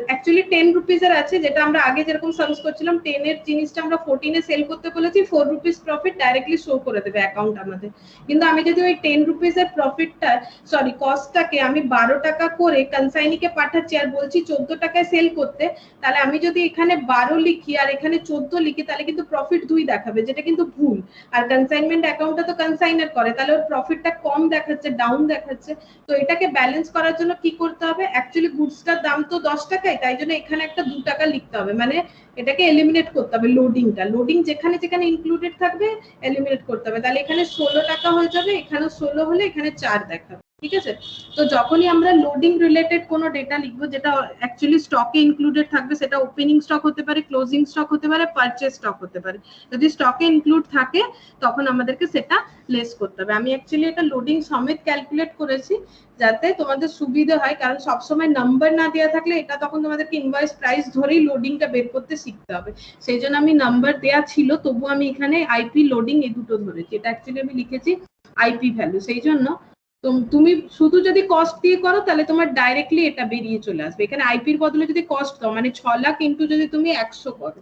অ্যাকচুয়ালি 10 রুপিসের আছে, যেটা আমরা আগে যেরকম সামস করছিলাম 10 এর জিনিসটা আমরা 14 এ সেল করতে বলেছি, 4 রুপিস প্রফিট ডাইরেক্টলি শো করে দেবে অ্যাকাউন্ট আমাদের। কিন্তু আমি যদি ওই 10 রুপিসের প্রফিটটা সরি কস্টটাকে আমি 12 টাকা করে কনসাইনিকে পাঠাচ্ছি আর বলছি 14 টাকায় সেল করতে, তাহলে আমি যদি এখানে 12 লিখি আর এখানে 14 লিখি তাহলে কিন্তু প্রফিট 2 দেখাবে, যেটা কিন্তু ভুল। আর কনসাইনমেন্ট অ্যাকাউন্টটা তো কনসাইনার করে, তাহলে ওর প্রফিটটা কম দেখাচ্ছে, ডাউন দেখাচ্ছে। তো এটাকে ব্যালেন্স করার জন্য কি করতে হবে, অ্যাকচুয়ালি গুডসটার দাম তো 10 টাকাই, তাই জন্য এখানে একটা 2 টাকা লিখতে হবে, মানে এটাকে এলিমিনেট করতে হবে। লোডিংটা, লোডিং যেখানে যেখানে ইনক্লুডেড থাকবে এলিমিনেট করতে হবে, তাহলে এখানে 16 টাকা হয়ে যাবে, এখানে 16 হলে এখানে 4 দেখাবে, ঠিক আছে। তো যখনই আমরা লোডিং রিলেটেড কোনো ডেটা লিখবো যেটা অ্যাকচুয়ালি স্টকে ইনক্লুডেড থাকবে, সেটা ওপেনিং স্টক হতে পারে, ক্লোজিং স্টক হতে পারে, পারচেজ স্টক হতে পারে। যদি স্টকে ইনক্লুড থাকে তখন আমাদেরকে সেটা লেস করতে হবে। আমি অ্যাকচুয়ালি এটা লোডিং সমেত ক্যালকুলেট করেছি যাতে তোমাদের সুবিধা হয়, কারণ সবসময় নাম্বার না দেওয়া থাকলে এটা তখন তোমাদেরকে ইনভয়েস প্রাইস ধরেই লোডিংটা বের করতে শিখতে হবে। সেই জন্য আমি নাম্বার দেওয়া ছিল, তবু আমি এখানে আইপি লোডিং এই দুটো ধরেছি। এটা অ্যাকচুয়ালি আমি লিখেছি আইপি ভ্যালু, সেই জন্য তুমি শুধু যদি কস্ট দিয়ে করো তাহলে তোমার ডাইরেক্টলি এটা বেরিয়ে চলে আসবে। এখানে আইপির বদলে যদি কস্ট দাও, মানে 6 লাখ ইন্টু যদি তুমি 100 করো,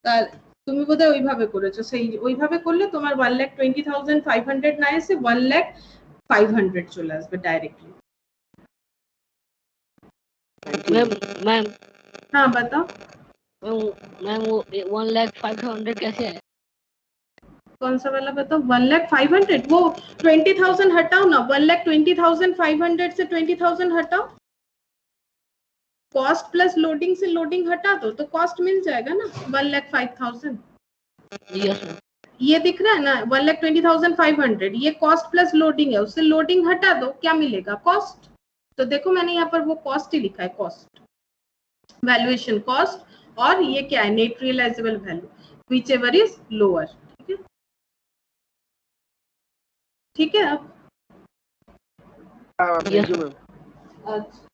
তাহলে তুমি বোধহয় ওইভাবে করেছো, সেই ওইভাবে করলে তোমার 1,20,500 না এসে 1,05,000 চলে আসবে ডাইরেক্টলি। मैम हाँ बताओ। मैम वो 1,05,000 कैसे है? कौन सा वाला बताओ? 1,05,000, वो 20,000 हटाओ ना, 1,20,500 से 20,000 हटाओ, कॉस्ट प्लस लोडिंग से लोडिंग हटा दो तो कॉस्ट मिल जाएगा ना 1,05,000। Yes ma'am. ये दिख रहा है ना 1,20,500, ये कॉस्ट प्लस लोडिंग है, उससे लोडिंग हटा दो, क्या मिलेगा? कॉस्ट। तो देखो मैंने यहाँ पर वो कॉस्ट ही लिखा है, कॉस्ट, वैल्यूएशन कॉस्ट, और ये क्या है? Net realisable value, whichever is lower. ठीक है, ठीक है। अब थैंक यू मैम। अच्छा,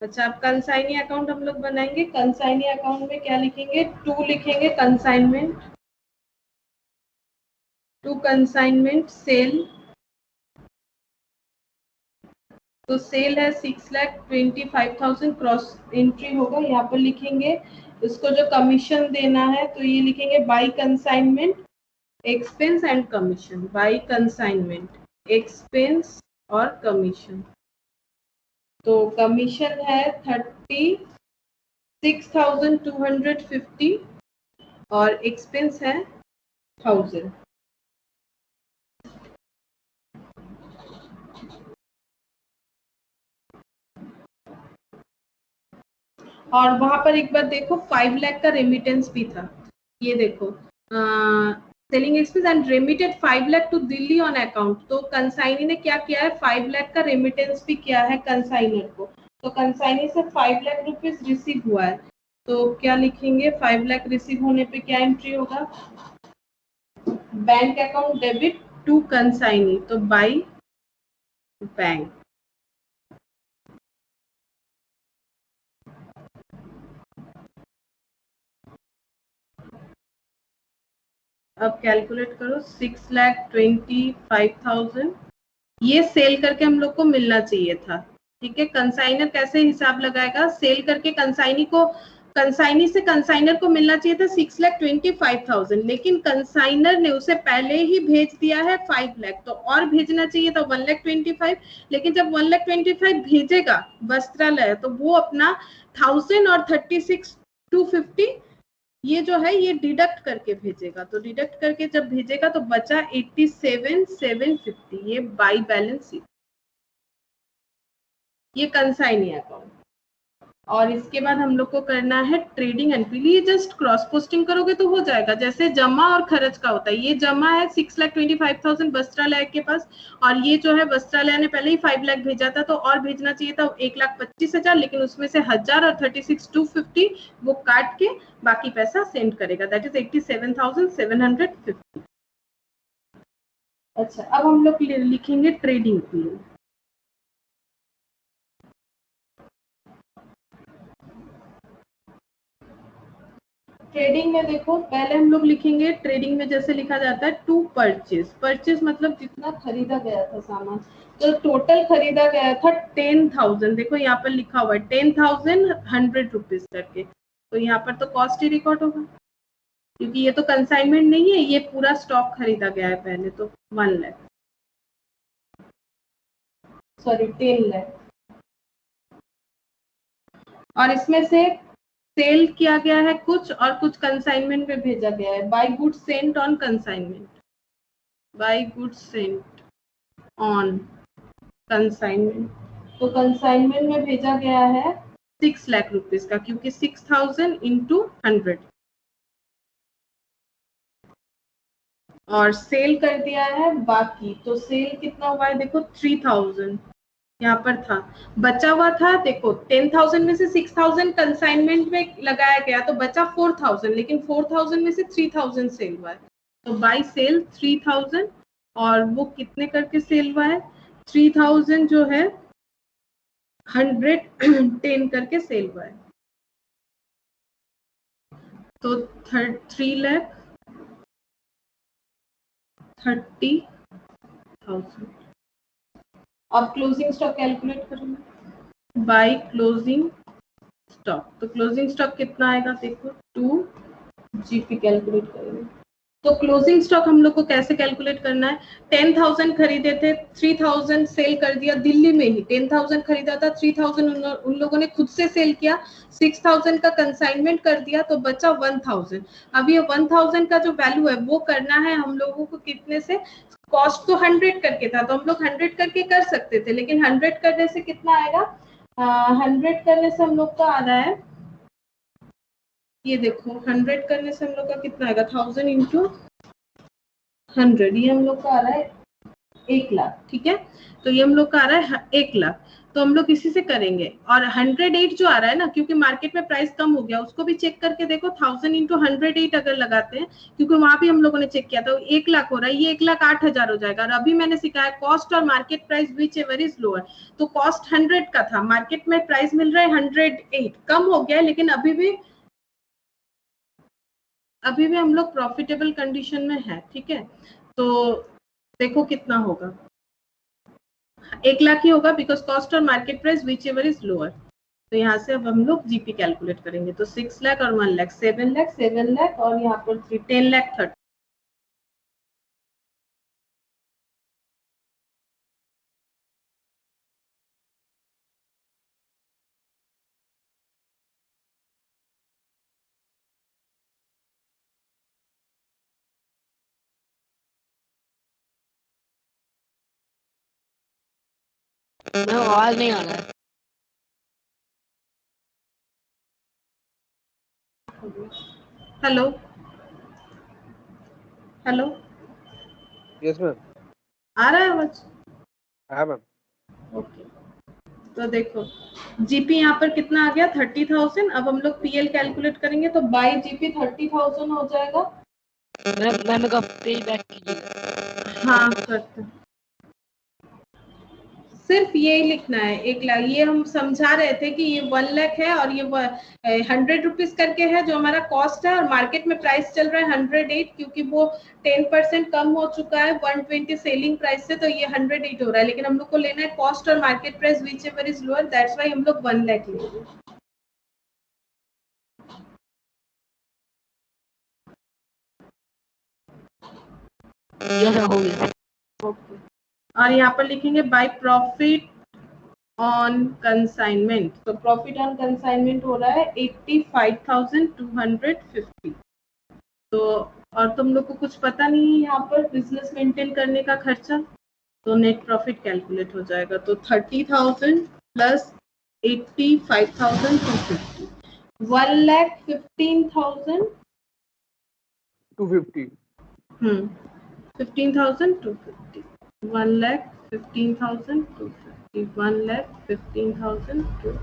अच्छा, अब कंसाइनी अकाउंट हम लोग बनाएंगे। कंसाइनी अकाउंट में क्या लिखेंगे? टू लिखेंगे कंसाइनमेंट, टू कंसाइनमेंट सेल। तो सेल है 6,25,000, क्रॉस एंट्री होगा, यहाँ पर लिखेंगे। इसको जो कमीशन देना है तो ये लिखेंगे by consignment expense and commission, by consignment expense और कमीशन। तो कमीशन है 36,250 और एक्सपेंस है 1,000। और वहां पर एक बार देखो 5 लाख का रेमिटेंस भी था, ये देखो selling expense and remitted 5 lakh to Delhi on account. तो कंसाइनी ने क्या किया है? 5 लाख का रेमिटेंस भी किया है कंसाइनर को, तो कंसाइनी से 5 लाख रुपीज रिसीव हुआ है। तो क्या लिखेंगे? 5 लाख रिसीव होने पे क्या एंट्री होगा? Bank account debit to consignee, तो बाई बैंक। अब कैलकुलेट करो, 6,25,000 ये सेल करके हम लोग को मिलना चाहिए था। ठीक है, कंसाइनर कैसे हिसाब लगाएगा? सेल करके कंसाइनी को, कंसाइनी से कंसाइनर को मिलना चाहिए था 6,25,000, लेकिन कंसाइनर ने उसे पहले ही भेज दिया है 5 लाख, तो और भेजना चाहिए था 1,25,000। लेकिन जब 1,25,000 भेजेगा वस्त्रालय तो वो अपना 1,000 और 36,250 ये जो है ये डिडक्ट करके भेजेगा। तो डिडक्ट करके जब भेजेगा तो बचा 87,750, ये बाई बैलेंस शीट, ये कंसाइनी अकाउंट। और इसके बाद हम लोग को करना है ट्रेडिंग एनपीवी। ये जस्ट क्रॉस पोस्टिंग करोगे तो हो जाएगा, जैसे जमा और खर्च का होता है। ये जमा है 6,25,000 वस्त्रालय के पास, और ये जो है वस्त्रालय ने पहले ही 5 लाख भेजा था, तो और भेजना चाहिए था 1,25,000, लेकिन उसमें से 1,000 और 36,250 वो काट के बाकी पैसा सेंड करेगा, दैट इज 87,750। अच्छा, अब हम लोग लिखेंगे ट्रेडिंग पीरियड। ट्रेडिंग में देखो पहले हम लोग लिखेंगे, ट्रेडिंग में जैसे लिखा जाता है टू परचेज। परचेज मतलब जितना खरीदा गया था सामान, तो टोटल खरीदा गया था 10,000। देखो यहाँ पर लिखा हुआ है 10,100 रुपीज करके, तो यहाँ पर तो कॉस्ट ही रिकॉर्ड होगा, क्योंकि ये तो कंसाइनमेंट नहीं है, ये पूरा स्टॉक खरीदा गया है पहले, तो 1 लाख, सॉरी 10 लाख। और इसमें से सेल किया गया है कुछ और कुछ कंसाइनमेंट में भेजा गया है। By goods sent on consignment, by goods sent on consignment, तो कंसाइनमेंट में भेजा गया है 6 लाख रुपीज का, क्योंकि 6,000 इंटू 100, और सेल कर दिया है बाकी। तो सेल कितना हुआ है? देखो 3,000 यहाँ पर था, बचा हुआ था। देखो 10,000 में से 6,000 कंसाइनमेंट में लगाया गया, तो बचा 4,000, लेकिन 4,000 में से 3,000 सेल हुआ है, तो बाई सेल 3,000। और वो कितने करके सेल हुआ है? 3,000 जो है 110 करके सेल हुआ है, तो 3,30,000। अब क्लोजिंग स्टॉक कैलकुलेट करेंगे बाय क्लोजिंग स्टॉक। तो क्लोजिंग स्टॉक कितना आएगा? देखो 2 जीपी कैलकुलेट करेंगे, तो क्लोजिंग स्टॉक हम लोग को कैसे कैलकुलेट करना है, 10,000 खरीदे थे, 3,000 सेल कर दिया दिल्ली में ही, 10,000 खरीदा था, 3,000 उन लोगों ने खुद से सेल किया, 6,000 का कंसाइनमेंट कर दिया, तो बचा 1,000। अब ये 1,000 का जो वैल्यू है वो करना है हम लोगों को कितने से, कॉस्ट तो 100 करके था तो हम लोग 100 करके कर सकते थे, लेकिन 100 करने से कितना आएगा, 100 करने से हम लोग का आ रहा है, ये देखो 100 करने से हम लोग का कितना आएगा, 1000 इंटू 100, ये हम लोग का आ रहा है 1 लाख, ठीक है। तो ये हम लोग का आ रहा है 1 लाख, तो हम लोग इसी से करेंगे। और 108 जो आ रहा है ना, क्योंकि मार्केट में प्राइस कम हो गया, उसको भी चेक करके देखो, 1000 इंटू 108 अगर लगाते हैं, क्योंकि वहां भी हम लोगों ने चेक किया था, 1 लाख हो रहा है, ये 1,08,000 हो जाएगा। और अभी मैंने सिखाया कॉस्ट और market price which ever is lower, तो कॉस्ट 100 का था, मार्केट में प्राइस मिल रहा है 108, कम हो गया है, लेकिन अभी भी हम लोग प्रॉफिटेबल कंडीशन में है, ठीक है। तो देखो कितना होगा, 1 लाख ही होगा, बिकॉज कॉस्ट और market price which ever is lower. तो यहाँ से अब हम लोग जीपी कैलकुलेट करेंगे, तो 6 लाख और 1 लाख, 7 लाख, 7 लाख और यहाँ पर 10 लाख 30। मैम आवाज नहीं आ रहा है। Hello hello, yes ma'am. आ रहा है आवाज? हाँ मैम। ओके, तो देखो जीपी यहाँ पर कितना आ गया, 30,000। अब हम लोग पीएल कैलकुलेट करेंगे, तो बाय जीपी 30,000 हो जाएगा। मैम का पेज बैक कीजिए। हाँ करते हैं, सिर्फ ये लिखना है 1 लाख। ये हम समझा रहे थे कि ये 1 लाख है और ये 100 रुपीज करके है जो हमारा कॉस्ट है, और मार्केट में प्राइस चल रहा है 108, क्योंकि वो 10% कम हो चुका है 120 सेलिंग प्राइस से, तो ये 108 हो रहा है। लेकिन हम लोग को लेना है कॉस्ट और market price which ever is lower, that's why हम लोग 1 लाख लेंगे। हो गया। ओके, और यहाँ पर लिखेंगे बाय प्रॉफिट ऑन कंसाइनमेंट, तो प्रॉफिट ऑन कंसाइनमेंट हो रहा है 85,250। तो और तुम लोग को कुछ पता नहीं है यहाँ पर बिजनेस मेंटेन करने का खर्चा, तो नेट प्रॉफिट कैलकुलेट हो जाएगा, तो 30,000 प्लस 85,250, 1,15,250, 15,250, 1,15,250, 1,15,250।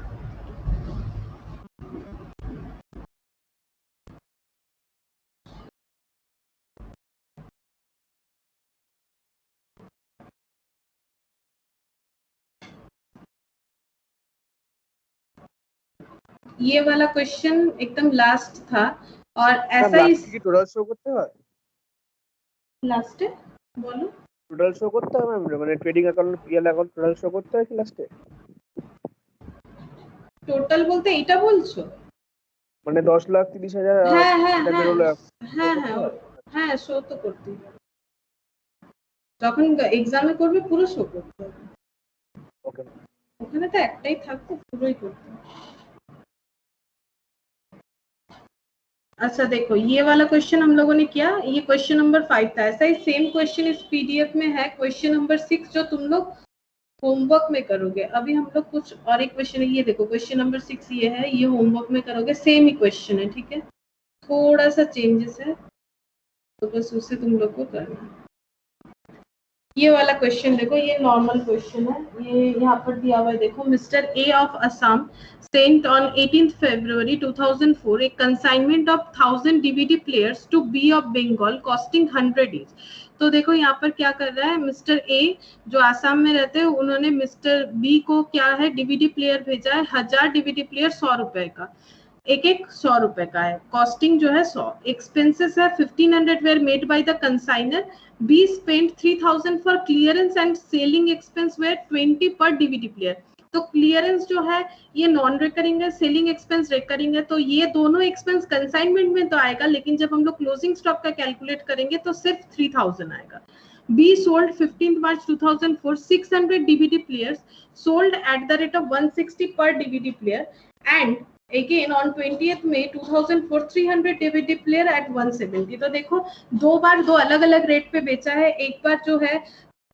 ये वाला क्वेश्चन एकदम लास्ट था, और ऐसा ही টোটাল শো করতে হয়, लास्ट है, बोलो টোটাল শো করতে হয় ম্যাম, মানে trading account PL account total show করতে হয় কি লাস্টে? টোটাল বলতে এটা বলছো? মানে 10,30,000 হ্যাঁ হ্যাঁ এটা হ্যাঁ বেরোলো, হ্যাঁ হ্যাঁ হ্যাঁ, শো তো করতেই হবে, যখন এক্সামে করবে পুরো শো করতে হবে। ওকে, ওখানে তো একটাই থাকতো, পুরোই করতে হবে। अच्छा देखो, ये वाला क्वेश्चन हम लोगों ने किया, ये क्वेश्चन नंबर 5 था। ऐसा ही सेम क्वेश्चन इस पीडीएफ में है, क्वेश्चन नंबर 6, जो तुम लोग होमवर्क में करोगे। अभी हम लोग कुछ और एक क्वेश्चन है, ये देखो क्वेश्चन नंबर 6 ये है, ये होमवर्क में करोगे, सेम ही क्वेश्चन है, ठीक है, थोड़ा सा चेंजेस है, तो बस उससे तुम लोग को करना है। ये वाला क्वेश्चन देखो, ये नॉर्मल क्वेश्चन है, ये यहाँ पर दिया हुआ है, देखो mister A of Assam sent on 18th February 2004 a consignment of 1000 DVD players to B of Bengal costing 100 each। तो देखो यहाँ पर क्या कर रहा है मिस्टर ए, जो आसाम में रहते हैं, उन्होंने मिस्टर बी को क्या है डीवीडी प्लेयर भेजा है, 1000 डीवीडी प्लेयर 100 रुपए का, एक 100 रुपए का है, कॉस्टिंग जो है 100, एक्सपेंसेस है 1500 were made by the consignor, B spend 3000 for clearance and selling expense were 20 per DVD player. तो क्लियरेंस जो है ये नॉन रिकरिंग है, सेलिंग एक्सपेंस रिकरिंग है, तो ये दोनों एक्सपेंस कंसाइनमेंट में तो आएगा, लेकिन जब हम लोग क्लोजिंग स्टॉक का कैलकुलेट करेंगे तो सिर्फ 3000 आएगा। B sold 15th March 2004 600 DVD players sold at the rate of 160 per DVD player, and again on 20th May 2004 300 DVD player at 170। तो देखो दो बार दो अलग अलग रेट पे बेचा है, एक बार जो है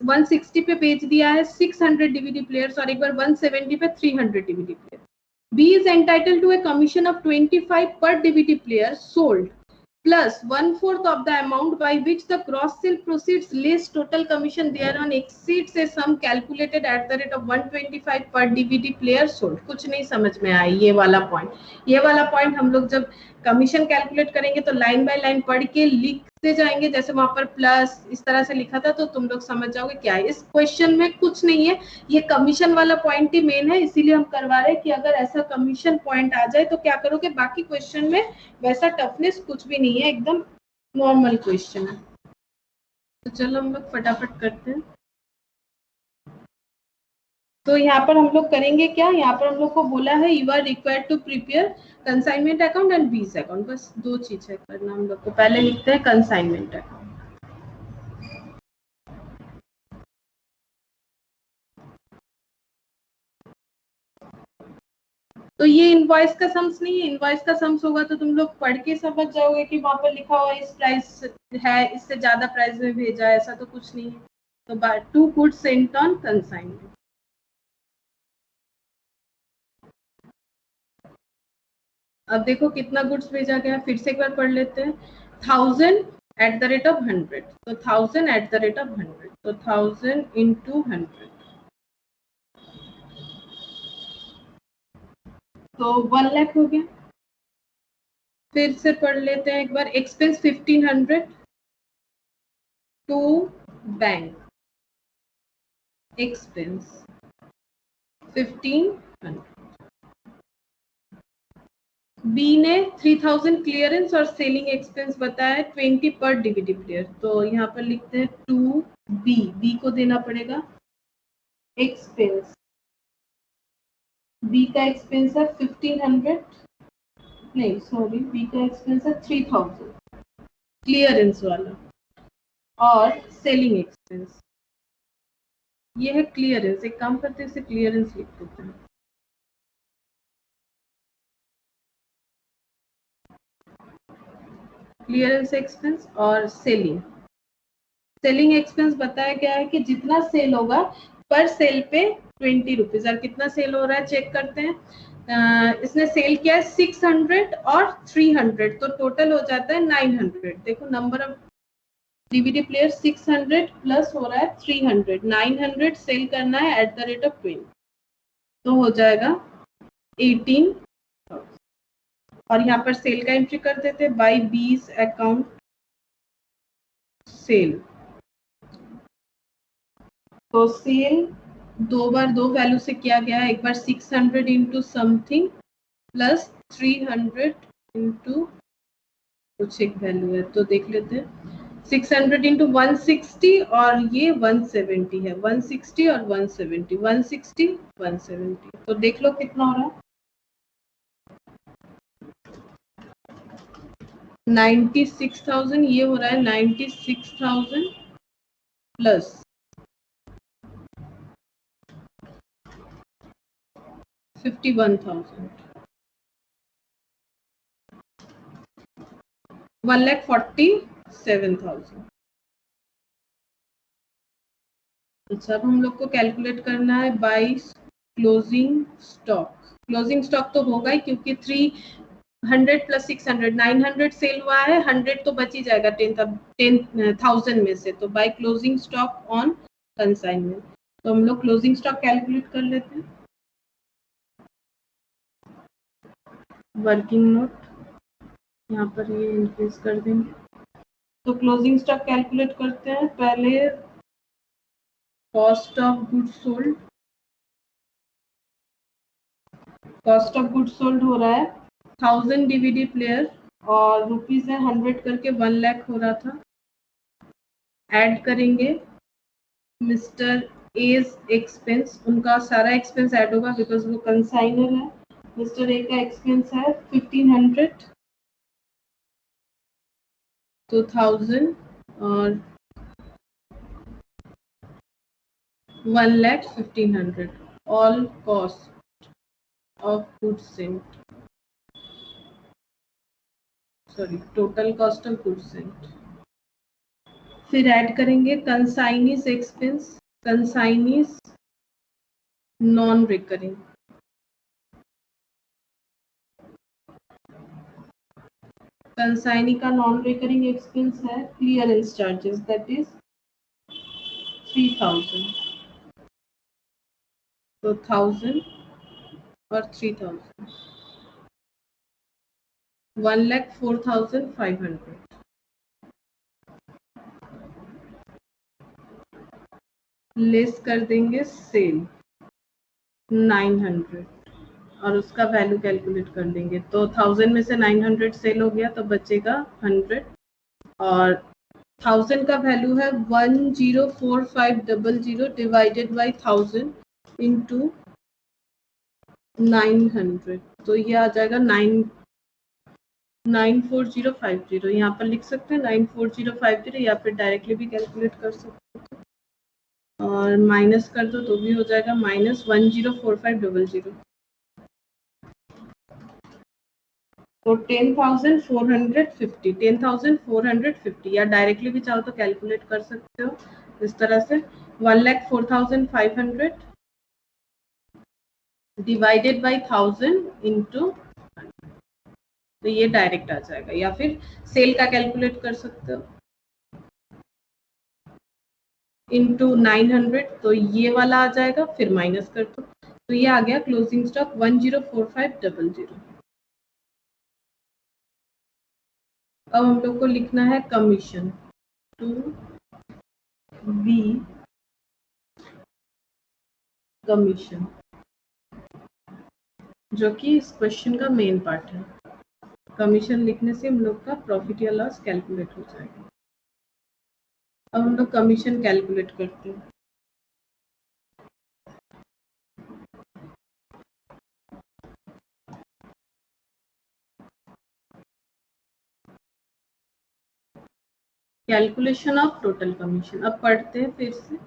160 पे बेच दिया है 600 DVD players और एक बार 170 पे 300 DVD player। B is entitled to a commission of 25 per DVD player sold plus 1/4 of the amount by which the gross sale proceeds less total commission thereon exceeds a sum calculated at the rate of 125 per DVD player sold। कुछ नहीं समझ में आया ये वाला point हम लोग जब कमीशन कैलकुलेट करेंगे तो लाइन बाय लाइन पढ़ के लिखते जाएंगे, जैसे वहां पर प्लस इस तरह से लिखा था तो तुम लोग समझ जाओगे क्या है। इस क्वेश्चन में कुछ नहीं है, ये कमीशन वाला पॉइंट ही मेन है, इसीलिए हम करवा रहे हैं कि अगर ऐसा कमीशन पॉइंट आ जाए तो क्या करोगे। बाकी क्वेश्चन में वैसा टफनेस कुछ भी नहीं है, एकदम नॉर्मल क्वेश्चन है। तो चलो हम लोग फटाफट करते हैं। तो यहाँ पर हम लोग करेंगे क्या, यहाँ पर हम लोग को बोला है you are required to prepare consignment account and B's account. बस दो चीज है करना हम लोग को। पहले लिखते हैं कंसाइनमेंट अकाउंट। तो ये इनवॉइस का सम्स नहीं है, इनवॉइस का सम्स होगा तो तुम लोग पढ़ के समझ जाओगे कि वहां पर लिखा हुआ इस प्राइस है, इससे ज्यादा प्राइस में भेजा है, ऐसा तो कुछ नहीं है। तो 2 गुड्स सेंट ऑन कंसाइनमेंट। अब देखो कितना गुड्स भेजा गया, फिर से एक बार पढ़ लेते हैं। 1000 at the rate of 100, तो 1000 at the rate of 100, तो 1000 into 100, तो 1 लाख हो गया। फिर से पढ़ लेते हैं एक बार। Expense 1500 to bank, expense 1500। B ने 3000 क्लियरेंस और सेलिंग एक्सपेंस बताया 20 पर डीवीडी प्लेयर, तो यहाँ पर लिखते हैं टू बी को देना पड़ेगा एक्सपेंस। बी का एक्सपेंस है 1500, नहीं सॉरी, बी का एक्सपेंस है 3000 क्लियरेंस वाला, और सेलिंग एक्सपेंस ये है क्लियरेंस। एक काम करते हैं, इसे क्लियरेंस लिख देते हैं। क्लियरेंस एक्सपेंस और सेलिंग एक्सपेंस बताया गया है कि जितना सेल होगा पर सेल पे 20 रुपीज। और कितना सेल हो रहा है चेक करते हैं। इसने सेल किया है 600 और 300, तो टोटल हो जाता है 900। देखो number of DVD player 600 plus हो रहा है 300, 900 सेल करना है एट द रेट ऑफ 20, तो हो जाएगा 18,000। और यहाँ पर सेल का एंट्री कर देते बाय बीस अकाउंट सेल। तो सेल दो बार दो वैल्यू से किया गया है, एक बार 600 इंटू समथिंग प्लस 300 इंटू कुछ एक वैल्यू है, तो देख लेते हैं। 600 इंटू 160 और ये 170 है, 160 और 170, 160 170, तो देख लो कितना हो रहा है। 96,000, ये हो रहा है 96,000 प्लस 51,000, 1,47,000। अच्छा, अब हम लोग को कैलकुलेट करना है by closing stock. Closing stock तो होगा ही क्योंकि 300 प्लस 600, 900 सेल हुआ है, 100 तो बच ही जाएगा 10,000 में से। तो by closing stock on consignment, तो हम लोग क्लोजिंग स्टॉक कैलकुलेट कर लेते हैं। वर्किंग नोट यहाँ पर ये इंक्रीज कर देंगे। तो क्लोजिंग स्टॉक कैलकुलेट करते हैं। पहले cost of goods sold, cost of goods sold हो रहा है 1000 डीवीडी प्लेयर और रुपीज है 100 करके 1 लाख हो रहा था। ऐड करेंगे मिस्टर एज एक्सपेंस, उनका सारा एक्सपेंस ऐड होगा बिकॉज वो कंसाइनर है। मिस्टर ए का एक्सपेंस है 1500, तो 1000 और 1,15,00,000 all cost of goods Saint, sorry total cost of goods Saint. फिर ऐड करेंगे consignee's expense, consignee's non recurring, consignee का नॉन रिकरिंग एक्सपेंस है क्लियरेंस चार्जेस, दैट इज 3000, तो 1000 और 3000 1,04,500। लेस कर देंगे सेल 900 और उसका वैल्यू कैलकुलेट कर देंगे, तो 1000 में से 900 सेल हो गया तो बचेगा 100 और 1000 का वैल्यू है 104500 डिवाइडेड बाई 1000 इंटू 900, तो ये आ जाएगा 94050। यहाँ पर लिख सकते हैं 94050 या फिर डायरेक्टली भी कैलकुलेट कर सकते हैं और माइनस कर दो तो भी हो जाएगा -104500, तो 10,450 या डायरेक्टली भी चाहो तो कैलकुलेट कर सकते हो इस तरह से 1,04,500 डिवाइडेड बाई 1000 इंटू, तो ये डायरेक्ट आ जाएगा, या फिर सेल का कैलकुलेट कर सकते हो इंटू 900, तो ये वाला आ जाएगा, फिर माइनस कर दो तो ये आ गया क्लोजिंग स्टॉक 104500। अब हम लोग को लिखना है कमीशन टू बी, कमीशन जो कि इस क्वेश्चन का मेन पार्ट है। कमीशन लिखने से हम लोग का प्रॉफिट या लॉस कैलकुलेट हो जाएगा। अब हम लोग कमीशन कैलकुलेट करते हैं। कैलकुलेशन ऑफ टोटल कमीशन, अब पढ़ते हैं फिर से।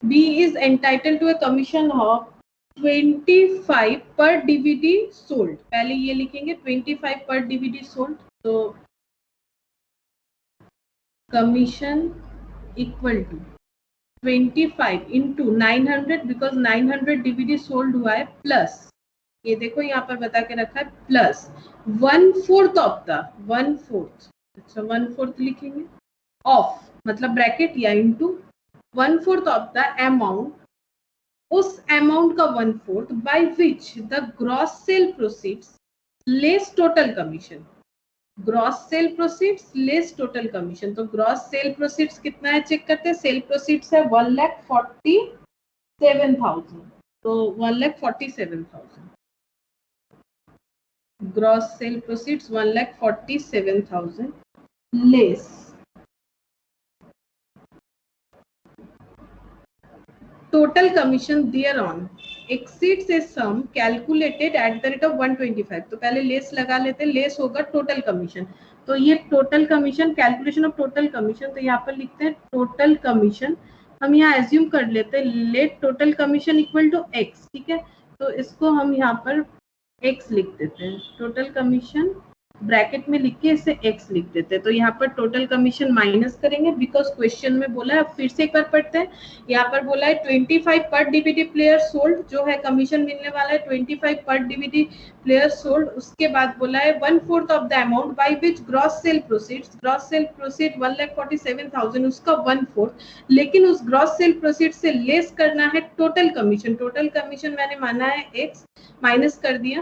B is entitle to a commission of 25 per DVD sold, पहले ये लिखेंगे 25 पर डीवीडी सोल्ड, तो commission equal to 25 into 900 because 900 DVD sold हुआ है, प्लस ये देखो यहाँ पर बता के रखा है प्लस 1/4 ऑफ द 1/4, अच्छा 1/4 लिखेंगे ऑफ मतलब ब्रैकेट या इंटू 1/4 ऑफ द अमाउंट, उस अमाउंट का 1/4 by which the gross sale proceeds less total commission, gross sale proceeds less total commission, तो ग्रॉस सेल प्रोसीड्स कितना है चेक करते हैं। सेल प्रोसीड्स है 1,47,000, तो 1,47,000 gross sale proceeds 1,47,000 less total commission thereon exceeds a sum calculated at the rate of 125, तो पहले less लगा लेते, लेस होगा टोटल कमीशन, तो ये total commission, calculation of total commission, तो यहाँ पर लिखते हैं टोटल कमीशन, हम यहाँ एज्यूम कर लेते हैं let total commission equal to x, ठीक है, तो इसको हम यहाँ पर एक्स लिख देते हैं, टोटल कमीशन ब्रैकेट में लिख के इसे x लिख देते हैं, तो यहाँ पर टोटल कमीशन माइनस करेंगे बिकॉज क्वेश्चन में बोला है, फिर से एक बार पढ़ते हैं, यहाँ पर बोला है 25 पर डीवीडी प्लेयर सोल्ड, जो है कमीशन मिलने वाला है 25 पर डीवीडी प्लेयर सोल्ड, उसके बाद बोला है 1/4 of the amount by which gross sale proceeds, gross sale proceed 1,47,000 उसका 1/4, लेकिन उस ग्रॉस सेल प्रोसीड से लेस करना है टोटल कमीशन, टोटल कमीशन मैंने माना है x, माइनस कर दिया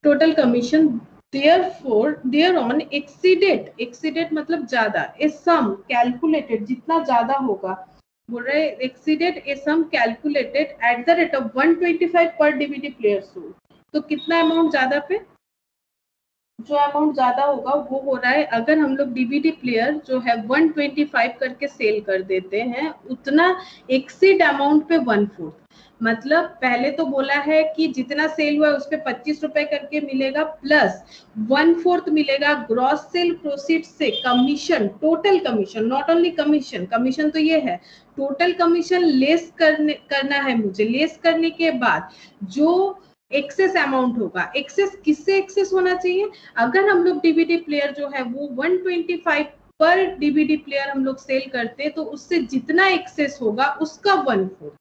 total commission, therefore thereon exceeded मतलब ज्यादा, a sum calculated जितना ज्यादा होगा, बोल रहे exceeded a sum calculated at the rate of 125 per DVD player sold, तो कितना अमाउंट ज्यादा पे जो अमाउंट ज्यादा होगा वो हो रहा है अगर हम लोग डीवीडी प्लेयर जो है 125 करके सेल कर देते हैं, उतना एक्सीड अमाउंट पे 1/4, मतलब पहले तो बोला है कि जितना सेल हुआ है उस पे 25 रुपए करके मिलेगा, प्लस 1/4 मिलेगा ग्रॉस सेल प्रोसीड से commission, total commission, not only commission, commission तो ये है, टोटल कमीशन लेस करना है मुझे, लेस करने के बाद जो एक्सेस अमाउंट होगा, एक्सेस किससे एक्सेस होना चाहिए, अगर हम लोग डीवीडी प्लेयर जो है वो 125 पर डीवीडी प्लेयर हम लोग सेल करते तो उससे जितना एक्सेस होगा उसका 1/4।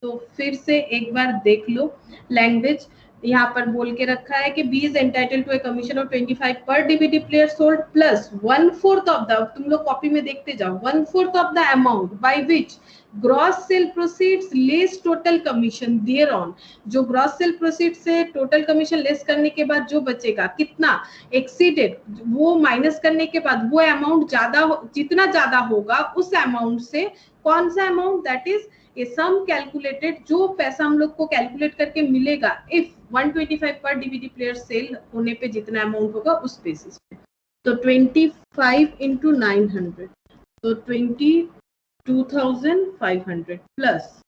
तो फिर से एक बार देख लो लैंग्वेज, यहाँ पर बोल के रखा है कि B is entitle to a commission of 25 per DVD player sold plus 1/4 of the, तुम लोग कॉपी में देखते जाओ, 1/4 of the amount by which gross sale proceeds less total commission thereon, जो ग्रॉस सेल प्रोसीड से total commission less करने के बाद जो बचेगा कितना एक्सीडेड, वो माइनस करने के बाद वो अमाउंट ज्यादा, जितना ज्यादा होगा उस अमाउंट से, कौन सा अमाउंट, दैट इज ये सम कैलकुलेटेड, जो पैसा हम लोग को कैलकुलेट करके मिलेगा इफ 125 पर डीवीडी प्लेयर सेल होने पे जितना अमाउंट होगा उस बेसिस पे। तो 25 इंटू 900 तो 22,500 प्लस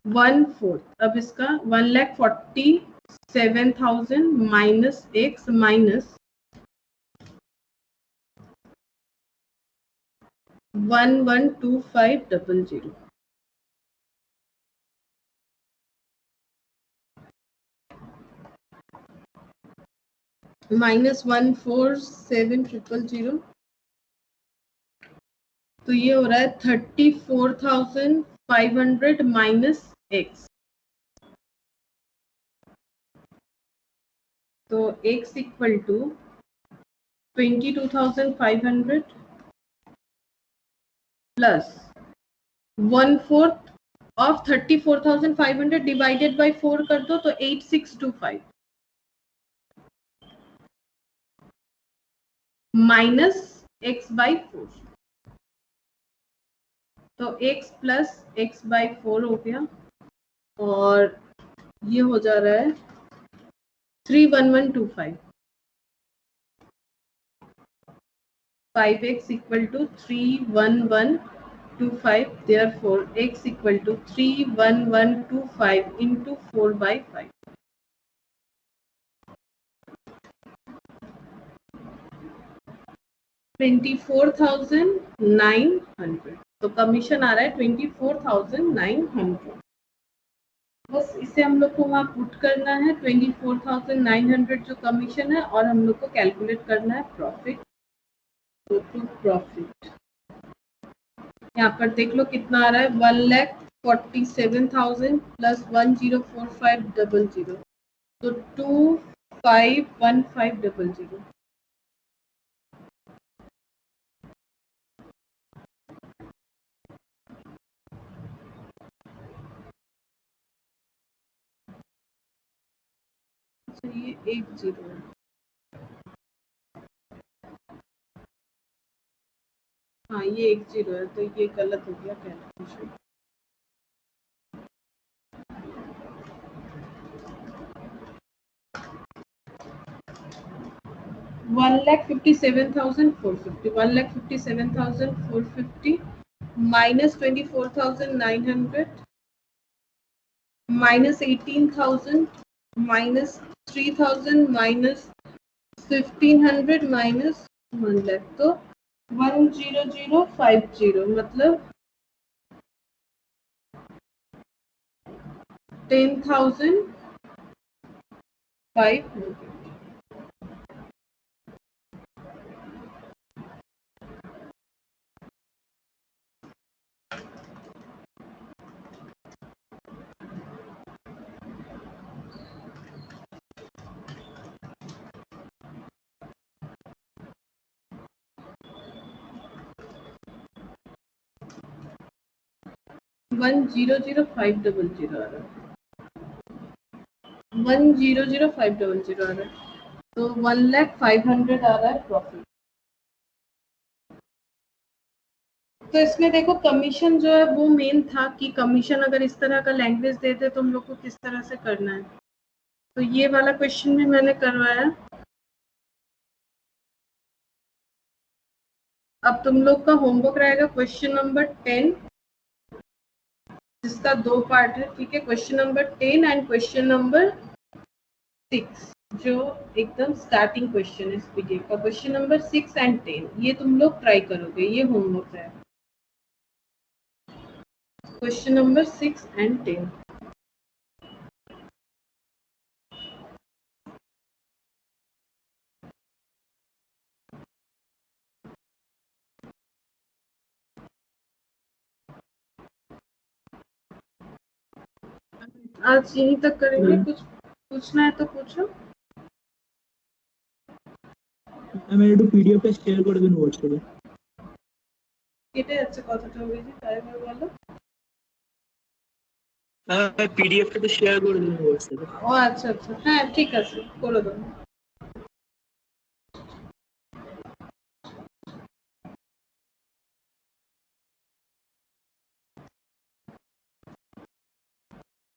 1/4, अब इसका 1,47,000 माइनस एक्स माइनस 112500 माइनस 147,000, तो ये हो रहा है 34,500 माइनस एक्स, तो x equal to 22,500 plus 1/4 of 34,500 divided by 4 कर दो तो 8625 माइनस एक्स बाई 4, तो x प्लस एक्स बाई 4 हो गया और ये हो जा रहा है 31125, 5x equal to 31125, therefore x equal to 31125 into 4/5, $24,900, तो कमीशन आ रहा है 24,900। बस इसे हम लोग को वहाँ पुट करना है 24,900 जो कमीशन है, और हम लोग को कैलकुलेट करना है प्रॉफिट, तो टू प्रॉफिट यहाँ पर देख लो कितना आ रहा है 1,47,000 प्लस 104500, तो 251500। अच्छा ये 10 है, हाँ ये 10 है, तो ये गलत हो गया calculation. $1,57,450 minus 24,900 minus 18,000 minus 3,000 minus 1,500 minus 1 lakh, तो 10050 मतलब 10,500। 100,500 आ रहा है, 100,500 आ रहा है, तो 1,05,000 आ रहा है प्रॉफिट। तो इसमें देखो कमीशन जो है वो मेन था कि कमीशन अगर इस तरह का लैंग्वेज देते तो हम लोग को किस तरह से करना है, तो ये वाला क्वेश्चन भी मैंने करवाया। अब तुम लोग का होमवर्क रहेगा क्वेश्चन नंबर 10, जिसका 2 पार्ट है, ठीक है। Question number 10 and question number 6, जो एकदम स्टार्टिंग क्वेश्चन है इस पीडीएफ का। क्वेश्चन नंबर 6 एंड 10 ये तुम लोग ट्राई करोगे, ये होमवर्क है। Question number 6 and 10। आज यहीं तक करेंगे, कुछ पूछना है तो पूछो। আমি একটু পিডিএফটা শেয়ার করে দিন হোয়াটসঅ্যাপে। কেটে যাচ্ছে কথাটা বুঝি, তাই বলো। পিডিএফটা তো শেয়ার করে দিন হোয়াটসঅ্যাপে। ও আচ্ছা আচ্ছা, হ্যাঁ ঠিক আছে, করে দেবো।